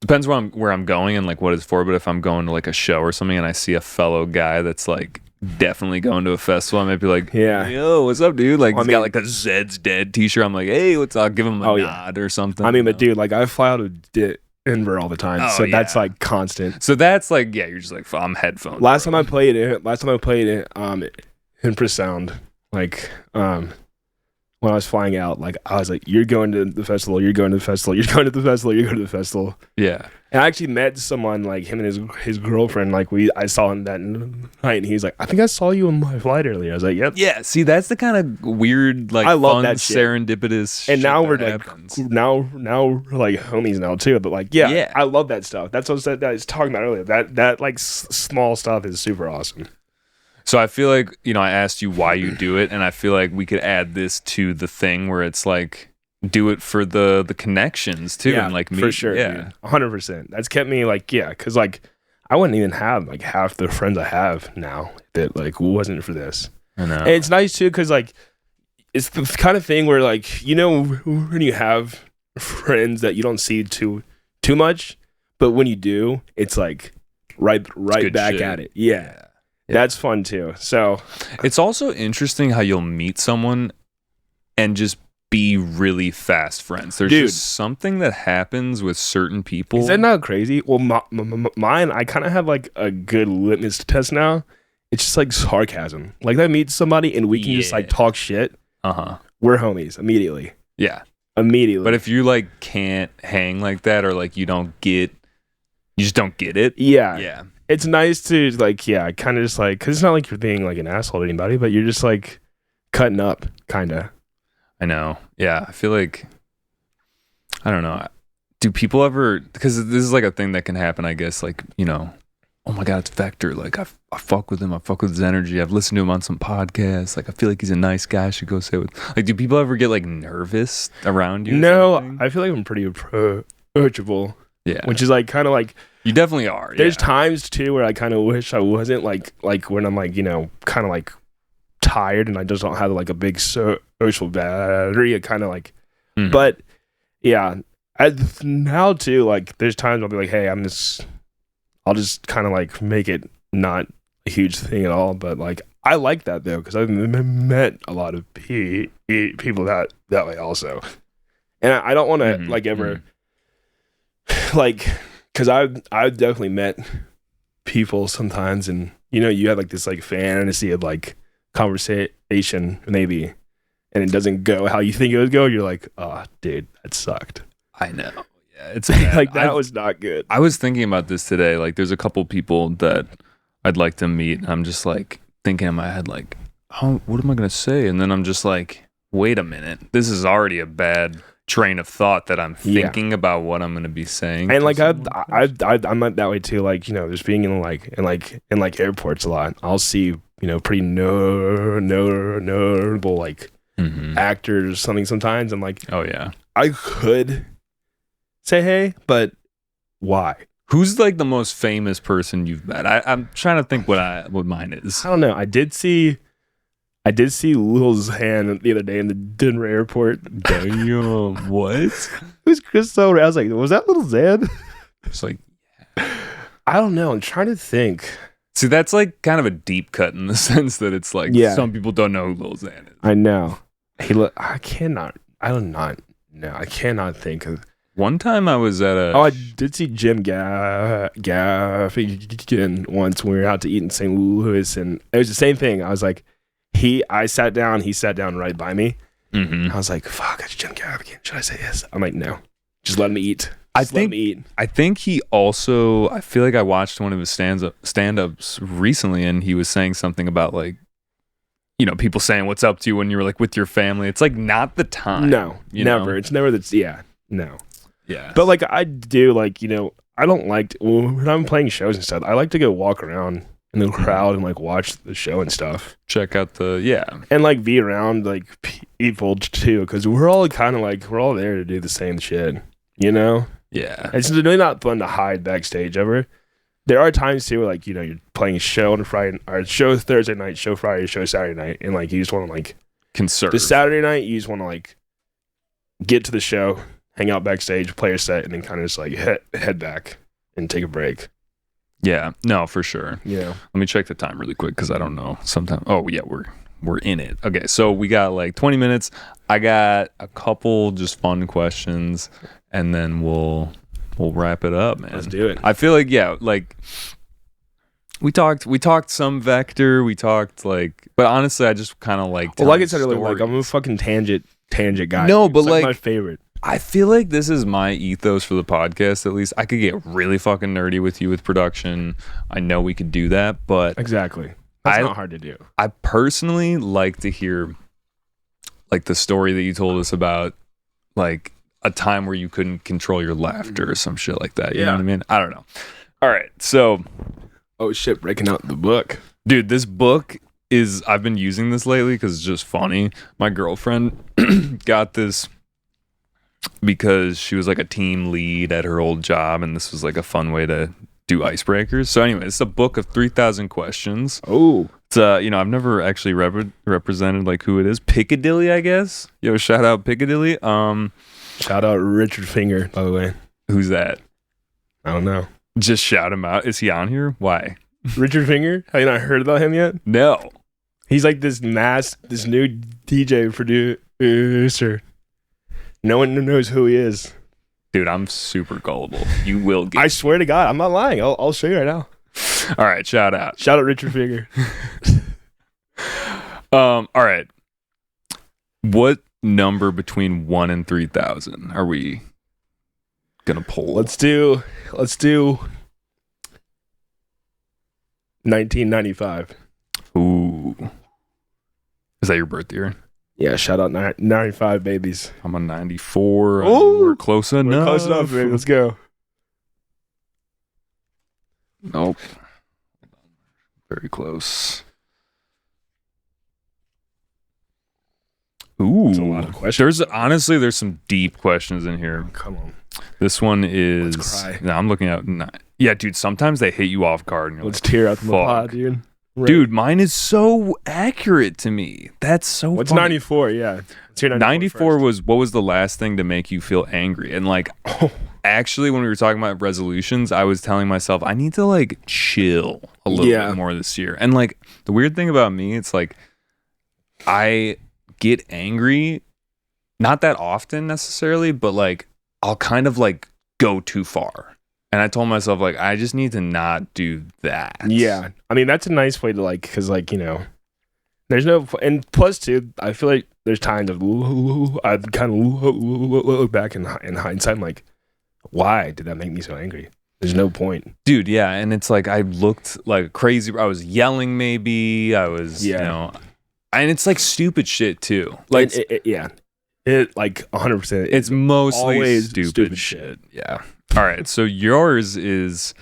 depends where I'm going and like what it's for, but if I'm going to like a show or something and I see a fellow guy that's like definitely going to a festival, I might be like, yo, what's up, dude? Like he's got like a Zed's Dead t-shirt. I'm like, hey, what's up? I'll give him a nod or something. I mean, but dude, like I fly out of Denver all the time, so that's like constant. So that's like, you're just like, I'm headphones. Last time I played it, infrasound, like when I was flying out, like I was like, you're going to the festival, you're going to the festival, you're going to the festival, you're going to the festival. Yeah. And I actually met someone, like him and his girlfriend, like I saw him that night, and he's like, I think I saw you on my flight earlier. I was like, yep. Yeah, see, that's the kind of weird, like, I love fun, that shit. serendipitous and shit now we're happens. like, now we're like homies now too. But like, yeah, I love that stuff. That's what I was talking about earlier. That like small stuff is super awesome. So I feel like, I asked you why you do it, and I feel like we could add this to the thing where it's like, do it for the connections too, and like for sure, 100%. That's kept me like, because like I wouldn't even have like half the friends I have now that like wasn't for this. I know. And it's nice too because like it's the kind of thing where like when you have friends that you don't see too much, but when you do, it's like right back shit. at it. Yeah. That's fun too. So it's also interesting how you'll meet someone and just be really fast friends. There's just something that happens with certain people. Is that not crazy? Well, mine, I kind of have like a good litmus test now. It's just like sarcasm. Like I meet somebody and we can just like talk shit. We're homies immediately. Yeah. Immediately. But if you like can't hang like that, or like you just don't get it. Yeah. It's nice to like, kind of just like, because it's not like you're being like an asshole to anybody, but you're just like cutting up, kind of. I know. Yeah. I feel like, I don't know. Do people ever, because this is like a thing that can happen, I guess, like, oh my God, it's Vector. Like, I fuck with him. I fuck with his energy. I've listened to him on some podcasts. Like, I feel like he's a nice guy. I should go say with. Like, do people ever get like nervous around you? No, I feel like I'm pretty approachable. Yeah. Which is like kind of like. You definitely are. There's times too where I kind of wish I wasn't like when I'm like, kind of like tired and I just don't have like a big social battery. It kind of like, but yeah, now too, like there's times I'll be like, hey, I'll just kind of like make it not a huge thing at all. But like, I like that though, because I've met a lot of people that way also. And I don't want to like ever like, because I've definitely met people sometimes, and you have like this like fantasy of like conversation maybe, and it doesn't go how you think it would go, you're like, oh, dude, that sucked. I know. Yeah, it's bad. Like that was not good. I was thinking about this today. Like, there's a couple people that I'd like to meet. I'm just like thinking in my head, like, oh, what am I gonna say? And then I'm just like, wait a minute, this is already a bad train of thought that I'm thinking about what I'm gonna be saying. And like I'm not that way too. Like, you know, just being in airports a lot, I'll see, you know, pretty notable like actors or something sometimes. I'm like, oh yeah, I could say hey, but why? Who's like the most famous person you've met? I'm trying to think what mine is. I don't know. I did see Lil Xan the other day in the Denver airport. Damn, what? It was Chris Soder. I was like, was that Lil Xan? It's like, I don't know. I'm trying to think. See, that's like kind of a deep cut in the sense that it's like some people don't know who Lil Xan is. I know. I cannot think of. One time I was at a... Oh, I did see Jim Gaffigan once when we were out to eat in St. Louis, and it was the same thing. I was like, I sat down, he sat down right by me. I was like, fuck, it's Jim Gaffigan. Should I say yes? I'm like, no. Just let him eat. I think he also... I feel like I watched one of his stand-ups recently, and he was saying something about like, you know, people saying what's up to you when you're like with your family. It's like not the time. No, never. It's never no. Yeah. But like I do, like, you know, I don't like when I'm playing shows and stuff, I like to go walk around in the crowd and like watch the show and stuff. Check out and like be around like people too, because we're all kind of like we're all there to do the same shit, you know? Yeah. It's really not fun to hide backstage ever. There are times too where like, you know, you're playing a show on a Friday or show Thursday night, show Friday, show Saturday night, and like you just want to like conserve. The Saturday night you just want to like get to the show, hang out backstage, play a set, and then kind of just like head back and take a break. Yeah, no, for sure. Yeah. Let me check the time really quick because I don't know. Sometimes. Oh yeah, we're in it. Okay, so we got like 20 minutes. I got a couple just fun questions, and then we'll wrap it up, man. Let's do it. I feel like like we talked some vector. We talked like, but honestly, I just kind of like. Well, like I said earlier, like I'm a fucking tangent guy. No, but it's like my favorite. I feel like this is my ethos for the podcast, at least. I could get really fucking nerdy with you with production. I know we could do that, but... Exactly. That's not hard to do. I personally like to hear, like, the story that you told us about, like, a time where you couldn't control your laughter or some shit like that. You know what I mean? I don't know. All right, so... Oh, shit, breaking out the book. Dude, this book is... I've been using this lately because it's just funny. My girlfriend got this... because she was like a team lead at her old job, and this was like a fun way to do icebreakers. So anyway, it's a book of 3,000 questions. Oh, it's you know, I've never actually represented like who it is. Piccadilly, I guess. Yo, shout out Piccadilly. Shout out Richard Finger, by the way. Who's that? I don't know. Just shout him out. Is he on here? Why? Richard Finger? Have you not heard about him yet? No. He's like this new DJ producer. No one knows who he is. Dude, I'm super gullible. You will get... I swear to God, I'm not lying. I'll show you right now. All right, shout out. Shout out Richard Finger. All right. What number between 1 and 3,000 are we gonna pull? Let's do 1995. Ooh. Is that your birth year? Yeah, shout out 95 babies. I'm a 94. Ooh, we're close enough. We're close enough, baby. Let's go. Nope. Very close. Ooh. That's a lot of questions. There's some deep questions in here. Oh, come on. This one is... Let's cry. No, I'm looking at... Yeah, dude, sometimes they hit you off guard. And Let's tear out the pod, dude. Right. Dude, mine is so accurate to me. That's so What's funny. 94? Yeah. Let's hear 94 was, what was the last thing to make you feel angry? And like, actually, when we were talking about resolutions, I was telling myself, I need to like chill a little bit more this year. And like, the weird thing about me, it's like, I get angry, not that often necessarily, but like, I'll kind of like go too far. And I told myself, like, I just need to not do that. Yeah. I mean, that's a nice way to, like, because, like, you know, There's no, and plus too, I feel like there's times of I kind of look back in hindsight, I'm like, why did that make me so angry? There's no point, dude. Yeah, and it's like I looked like crazy. I was yelling, maybe I was, and it's like stupid shit too. Like, it like 100%. It's mostly always stupid shit. Yeah. All right. So yours is,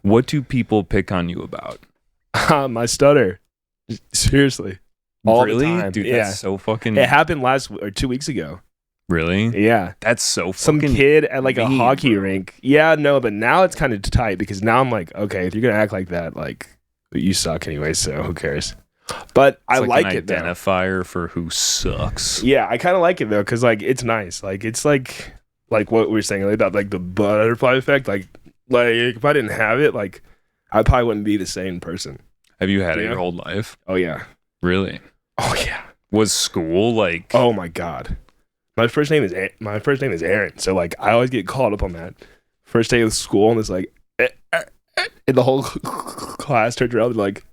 what do people pick on you about? My stutter. Seriously. All really? the time. Dude, that's so fucking... It happened 2 weeks ago. Really? Yeah. That's so some fucking kid at like mean, a hockey bro. rink. Yeah, no, but now it's kind of tight because now I'm like, okay, if you're going to act like that, like, you suck anyway, so who cares? But it's I like an it, identifier for who sucks. Yeah, I kind of like it, though, because, like, it's nice. Like, it's like what we were saying about, like, the butterfly effect. Like if I didn't have it, like, I probably wouldn't be the same person. Have you had it your whole life? Oh, yeah. Really? Oh, yeah. Was school, like... Oh, my God. My first name is Aaron, so, like, I always get caught up on that. First day of school, and it's like... and the whole class turns around and like,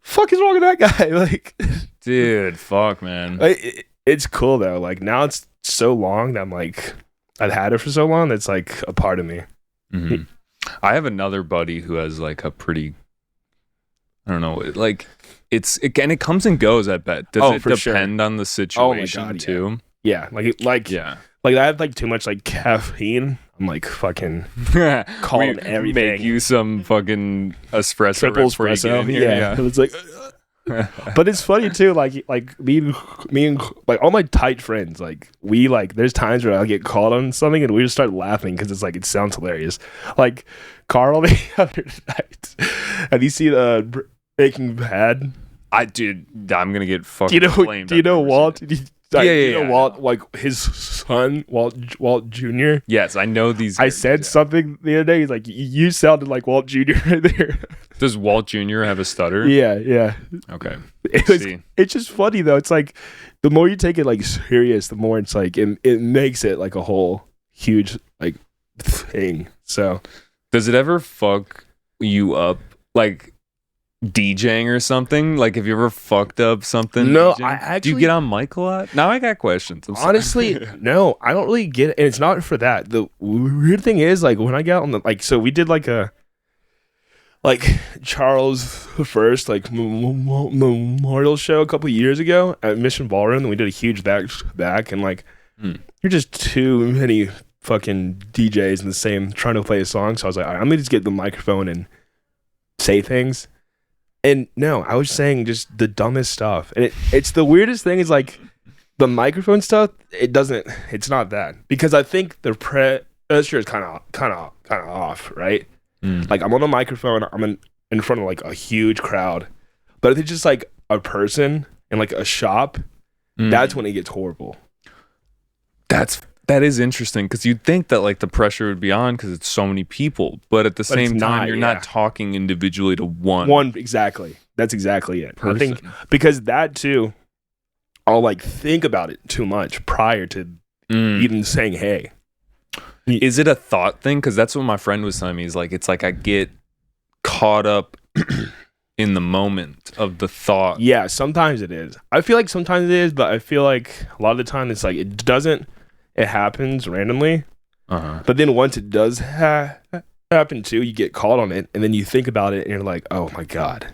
fuck is wrong with that guy? Like, dude, fuck, man. It's cool though. Like now it's so long that I'm like, I've had it for so long that's like a part of me. Mm-hmm. I have another buddy who has like a pretty, I don't know, like it comes and goes. I bet. Does it depend on the situation too? Yeah, like I have like too much like caffeine. I'm like fucking calling everything. Make you some fucking espresso, triple espresso. Yeah, it's like. But it's funny too. Like me and like all my tight friends. Like we like. There's times where I'll get called on something and we just start laughing because it's like it sounds hilarious. Like Carl the other night. Have you seen Breaking Bad? I'm gonna get fucking flamed. Do you know Walt? Yeah. Walt, like his son, Walt Jr. Yes, I know these. I said something the other day. He's like, "You sounded like Walt Jr. right there." Does Walt Jr. have a stutter? Yeah. Okay. It's just funny though. It's like the more you take it like serious, the more it's like it makes it like a whole huge like thing. So, does it ever fuck you up like DJing or something? Like, have you ever fucked up something? No, DJing? I actually... Do you get on mic a lot? Now I got questions. Honestly, no, I don't really get it. And it's not for that. The weird thing is, like, when I got on the... Like, so we did, like, Charles First, like, memorial show a couple years ago at Mission Ballroom. And we did a huge back. And, like, you're just too many fucking DJs in the same... trying to play a song. So I was like, all right, I'm going to just get the microphone and say things. And no, I was saying just the dumbest stuff. And it's the weirdest thing is like the microphone stuff, it's not that. Because I think the pressure is kind of off, right? Like I'm on a microphone, I'm in front of like a huge crowd. But if it's just like a person in like a shop, that's when it gets horrible. That is interesting because you'd think that like the pressure would be on because it's so many people, but at the same time, you're not talking individually to one. Exactly. That's exactly it. Person. I think because that too, I'll like think about it too much prior to even saying hey. Is it a thought thing? Because that's what my friend was telling me. Is like it's like I get caught up in the moment of the thought. Yeah, sometimes it is. I feel like sometimes it is, but I feel like a lot of the time it's like it doesn't. It happens randomly, but then once it does happen too, you get caught on it, and then you think about it, and you're like, "Oh my god!"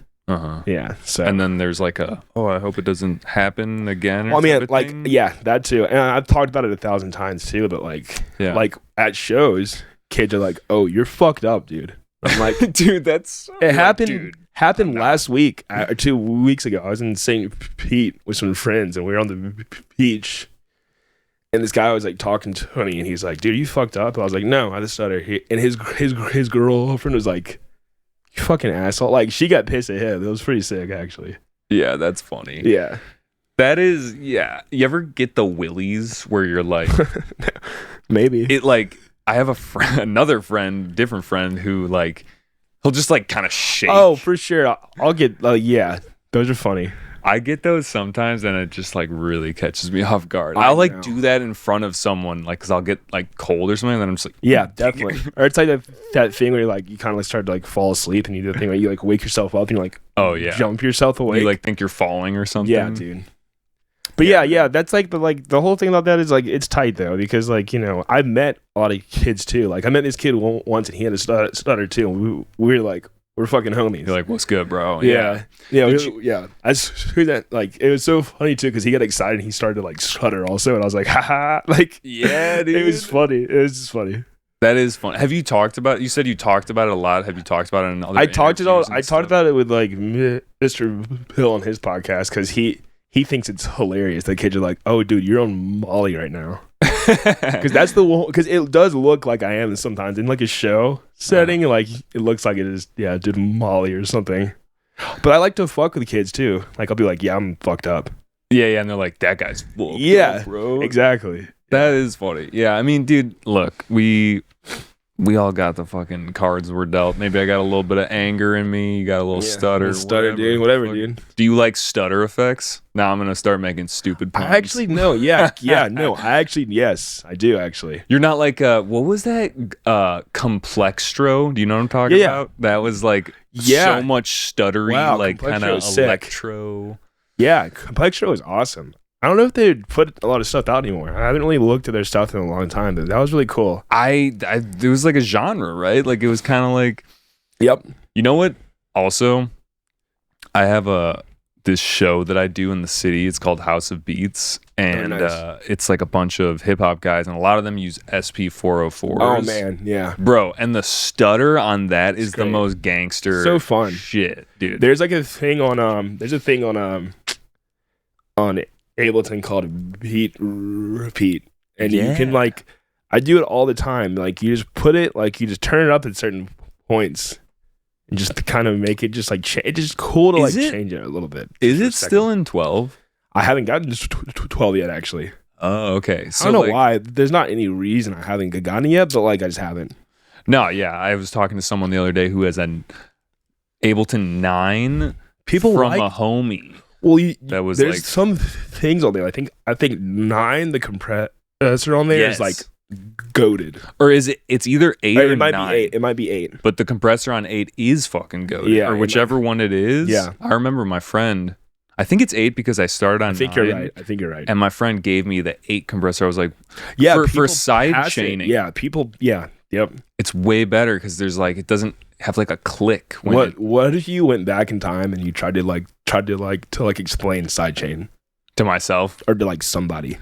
Yeah. So, and then there's like I hope it doesn't happen again. Well, I mean, like, yeah, that too. And I've talked about it 1,000 times too. But like, like at shows, kids are like, "Oh, you're fucked up, dude." I'm like, dude, that's it happened last week or 2 weeks ago. I was in St. Pete with some friends, and we were on the beach. And this guy was like talking to me, and he's like, "Dude, you fucked up." I was like, "No, I had a stutter." And his girlfriend was like, "You fucking asshole!" Like she got pissed at him. It was pretty sick, actually. Yeah, that's funny. Yeah, that is. Yeah, you ever get the willies where you're like, maybe it like I have another friend, different friend who like he'll just like kind of shake. Oh, for sure. I'll get. Yeah, those are funny. I get those sometimes, and it just like really catches me off guard. I'll like do that in front of someone, like because I'll get like cold or something, and then I'm just like, yeah, definitely. Or it's like that thing where like you kind of like start to like fall asleep, and you do the thing where you like wake yourself up and you like jump yourself awake. You like think you're falling or something. Yeah, dude. But yeah, that's like the whole thing about that is like it's tight though, because like, you know, I've met a lot of kids too. Like I met this kid once and he had a stutter too, and we were like, we're fucking homies. You're like, what's good, bro? Yeah. I heard that, like, it was so funny too because he got excited and he started to like stutter also, and I was like, haha, like, yeah, dude. It was funny. It was just funny. That is fun. Have you talked about? You said you talked about it a lot. Have you talked about it in other? I talked about it with like Mr. Bill on his podcast because he thinks it's hilarious. The kids are like, "Oh, dude, you're on Molly right now," because that's the one. Because it does look like I am sometimes in like a show setting. Like it looks like it is. Yeah, did Molly or something. But I like to fuck with kids too. Like I'll be like, "Yeah, I'm fucked up." Yeah, and they're like, "That guy's full." Yeah, bro. Exactly. That is funny. Yeah, I mean, dude, look, we all got the fucking cards we're dealt. Maybe I got a little bit of anger in me. You got a little stutter. Dude. Whatever, dude. Do you like stutter effects? Now I'm going to start making stupid puns. I actually, no. Yeah. No, yes, I do actually. You're not like, what was that? Complextro? Do you know what I'm talking about? That was like so much stuttery, like kind of electro. Yeah, Complextro is awesome. I don't know if they put a lot of stuff out anymore. I haven't really looked at their stuff in a long time, but that was really cool. It was like a genre, right? Like it was kind of like, yep. You know what? Also, I have this show that I do in the city. It's called House of Beats, and it's like a bunch of hip hop guys, and a lot of them use SP404s. Oh man, yeah, bro. And the stutter on that is the most gangster, so fun shit, dude. There's like a thing on Ableton called Beat Repeat, and you can like, I do it all the time. Like you just put it, like you just turn it up at certain points, and just to kind of make it just like it's just cool to change it a little bit. Is it still in 12? I haven't gotten to 12 yet, actually. Oh, okay. So I don't know why. There's not any reason I haven't gotten it yet, but like I just haven't. No, yeah. I was talking to someone the other day who has an Ableton 9 from a homie. Well, there's like some things on there. I think 9, the compressor on there is like goated. Or is it? It's either 8 or 9. It might be 8. But the compressor on 8 is fucking goated. Yeah, or whichever one it is. Yeah. I remember my friend. I think it's 8 because I started on 9. I think you're right. And my friend gave me the 8 compressor. I was like, for side chaining. Yeah, yep. It's way better because there's like, it doesn't have like a click. What if you went back in time and you tried to explain sidechain to myself or to like somebody?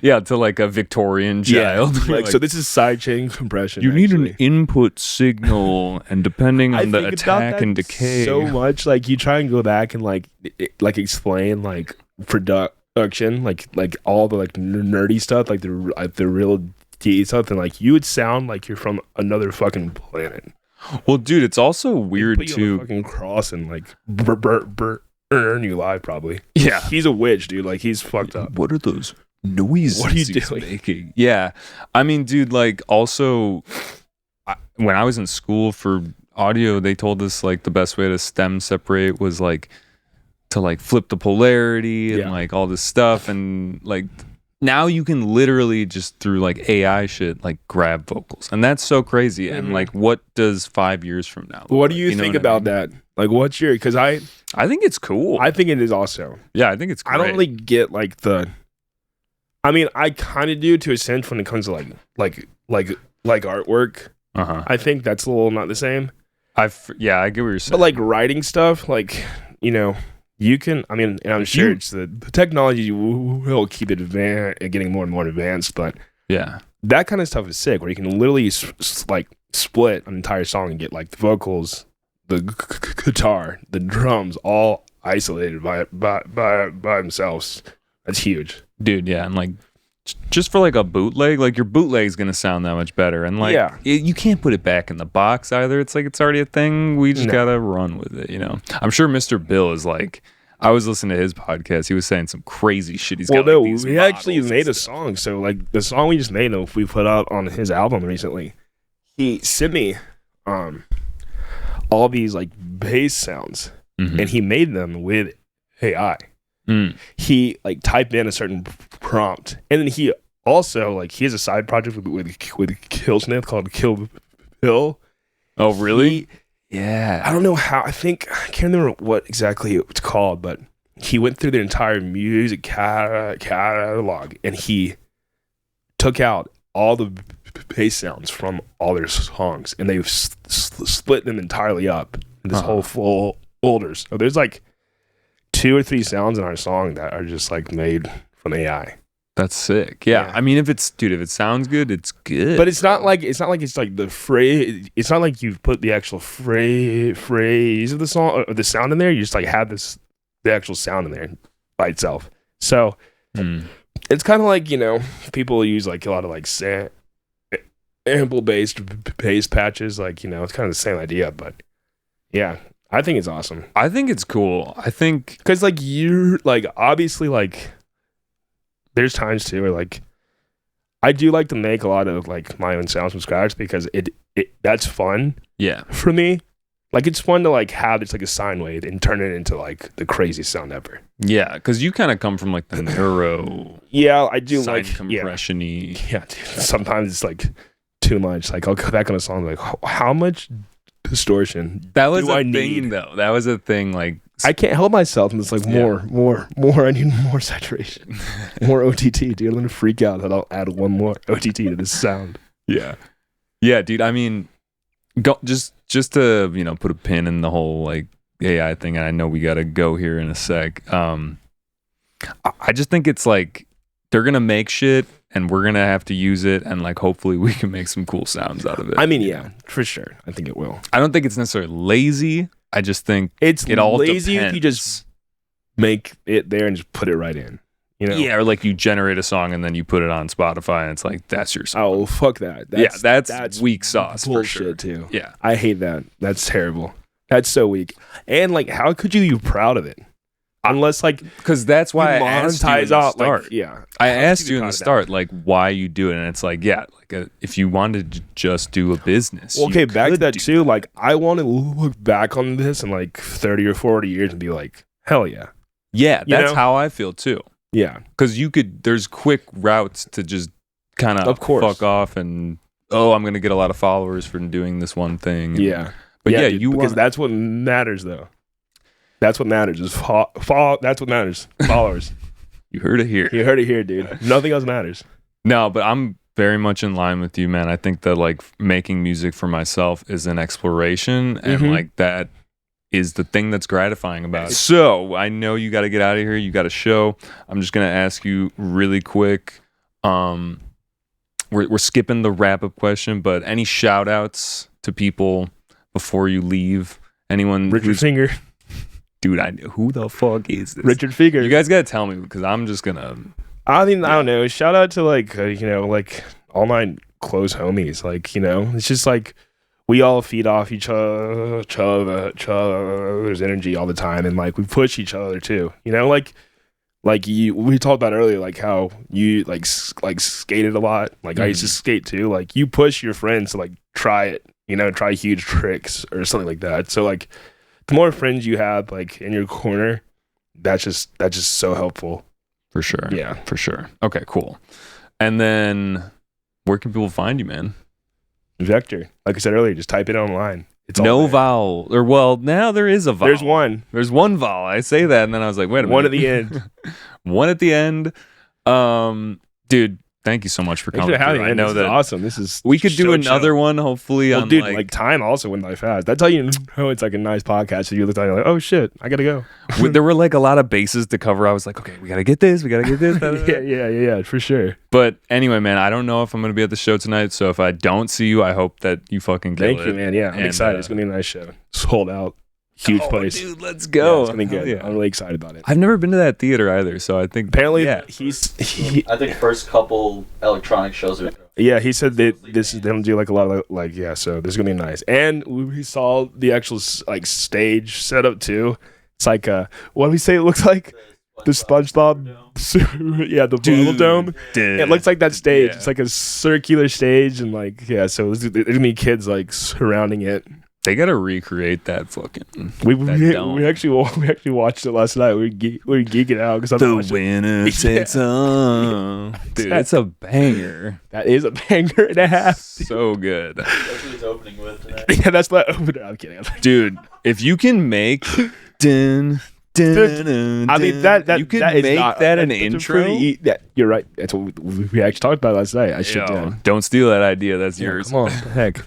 Yeah, to like a Victorian child. Yeah, like, so this is sidechain compression. You need an input signal, and depending on the attack and decay, so much like you try and go back and like explain like production, like all the like nerdy stuff, like the real D stuff, and like you would sound like you're from another fucking planet. Well, dude, it's also weird put you too. On a fucking cross and like burn you live, probably. Yeah, he's a witch, dude. Like he's fucked up. What are those noises? What are you doing? Making? Yeah, I mean, dude, like also, when I was in school for audio, they told us like the best way to stem separate was like to like flip the polarity and like all this stuff, and like now you can literally just through like AI shit like grab vocals, and that's so crazy. Mm-hmm. And like, what does 5 years from now? What do you think about that? Like, what's your? Because I think it's cool. I think it is also. Yeah, I think it's great. I don't really get like the. I mean, I kind of do to a sense when it comes to like artwork. I think that's a little not the same. I get what you're saying. But like writing stuff, like, you know, you can. I mean, and I'm sure it's the technology will keep it getting more and more advanced. But yeah, that kind of stuff is sick. Where you can literally like split an entire song and get like the vocals, the guitar, the drums, all isolated by themselves. That's huge, dude. Yeah, and like just for like a bootleg, like your bootleg's gonna sound that much better. And like, you can't put it back in the box either. It's like it's already a thing. We just gotta run with it, you know. I'm sure Mr. Bill is like, I was listening to his podcast. He was saying some crazy shit. He's got like, these we actually made a song. So like the song we just made, we put out on his album recently. He sent me all these like bass sounds, and he made them with AI. Mm. He like typed in a certain prompt, and then he also like he has a side project with Killsmith called Kill Bill. Oh, really? I don't know how. I can't remember what exactly it's called, but he went through the entire music catalog and he took out all the bass sounds from all their songs, and they've split them entirely up in this whole full folders. So there's like 2 or 3 sounds in our song that are just like made from AI. That's sick. Yeah. I mean, if it sounds good, it's good. But it's not like it's like the phrase. It's not like you've put the actual phrase of the song or the sound in there. You just like have the actual sound in there by itself. So it's kind of like, you know, people use like a lot of like sample based bass patches. Like, you know, it's kind of the same idea. But yeah, I think it's awesome. I think it's cool. I think because like you're like obviously like. There's times too where like I do like to make a lot of like my own sounds from scratch because it that's fun. Yeah. For me. Like it's fun to like have it's like a sine wave and turn it into like the craziest sound ever. Yeah, because you kind of come from like the neuro. Yeah, I do like like compression-y. Yeah, dude. Sometimes it's like too much. Like I'll go back on a song like how much distortion that was do a I thing need? though. That was a thing like I can't help myself, and it's like more. I need more saturation, more OTT, dude. I'm gonna freak out that I'll add one more OTT to this sound. Yeah, dude. I mean, just to put a pin in the whole like AI thing. And I know we gotta go here in a sec. I just think it's like they're gonna make shit, and we're gonna have to use it, and like hopefully we can make some cool sounds out of it. I mean, yeah, for sure. I think it will. I don't think it's necessarily lazy. I just think it all lazy depends. if you just make it there and just put it right in. You know? Yeah, or like you generate a song and then you put it on Spotify and it's like that's your song. Oh, fuck that. That's weak sauce bullshit for sure. Too. Yeah, I hate that. That's terrible. That's so weak. And like, how could you be proud of it? Unless like, because that's why I asked you in the start. Like, yeah, I asked you in the start, like why you do it, and it's like, yeah, like if you wanted to just do a business. Well, okay, back to that too. Like, I want to look back on this in like 30 or 40 years and be like, hell yeah. Yeah, that's how I feel too. Yeah, because there's quick routes to just kind of fuck off and I'm gonna get a lot of followers for doing this one thing. Yeah, but yeah, dude, because that's what matters though. That's what matters. Is that's what matters. Followers. You heard it here. You heard it here, dude. Nothing else matters. No, but I'm very much in line with you, man. I think that like making music for myself is an exploration, and like that is the thing that's gratifying about it. So I know you got to get out of here. You got a show. I'm just gonna ask you really quick. We're skipping the wrap up question, but any shout outs to people before you leave? Anyone? Richard Finger. Dude, who the fuck is this? Richard Finger. You guys gotta tell me because I'm just gonna. I don't know. Shout out to like like all my close homies. Like it's just like we all feed off each other's energy all the time, and like we push each other too. Like we talked about earlier, like how you like skated a lot. Like I used to skate too. Like you push your friends to like try it. Try huge tricks or something like that. So like. The more friends you have like in your corner, that's just so helpful. For sure. Yeah. For sure. Okay, cool. And then where can people find you, man? Vector. Like I said earlier, just type it online. It's all no there. vowel. Or well, now there is a vowel. There's one. There's one vowel. I say that and then I was like, wait a minute. One at the end. One at the end. Dude, thank you so much for coming. Thanks for having me. I know this that is awesome. We could do another one, hopefully. Well, on dude, like time also went by fast. That's how you know it's like a nice podcast. So you look like, oh shit, I gotta go. There were like a lot of bases to cover. I was like, okay, we gotta get this. yeah, for sure. But anyway, man, I don't know if I'm gonna be at the show tonight. So if I don't see you, I hope that you fucking kill it. Thank you, man. Yeah, I'm excited. It's gonna be a nice show. Sold out. Huge place. Dude, let's go. Yeah, it's gonna be good. Yeah. I'm really excited about it. I've never been to that theater either, so I think apparently I think first couple electronic shows are. Yeah, he said that this is them do like a lot of like so this is gonna be nice. And we saw the actual like stage setup too. It's like what do we say it looks like? The SpongeBob yeah, the Bubble Dome. It looks like that stage. Yeah. It's like a circular stage and like so there's gonna be kids like surrounding it. They gotta recreate that fucking. We actually watched it last night. We were geeking out because the winner takes all. Dude, it's a banger. That is a banger and a half. So good. That's what he's opening with tonight. Yeah, that's the opener. I'm kidding. Dude, if you can make I mean that you can make that an intro. You're right. That's what we actually talked about last night. I should don't steal that idea. That's yours. Come on, heck.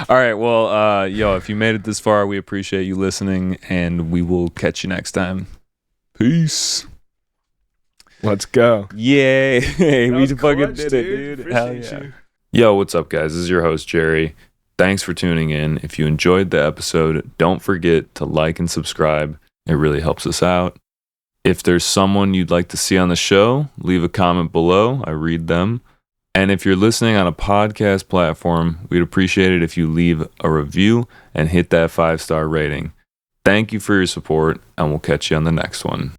All right. Well, if you made it this far, we appreciate you listening, and we will catch you next time. Peace. Let's go. Yay. We fucking did it, dude. Hell yeah. Yo, what's up, guys? This is your host, Jerry. Thanks for tuning in. If you enjoyed the episode, don't forget to like and subscribe. It really helps us out. If there's someone you'd like to see on the show, leave a comment below. I read them. And if you're listening on a podcast platform, we'd appreciate it if you leave a review and hit that 5-star rating. Thank you for your support, and we'll catch you on the next one.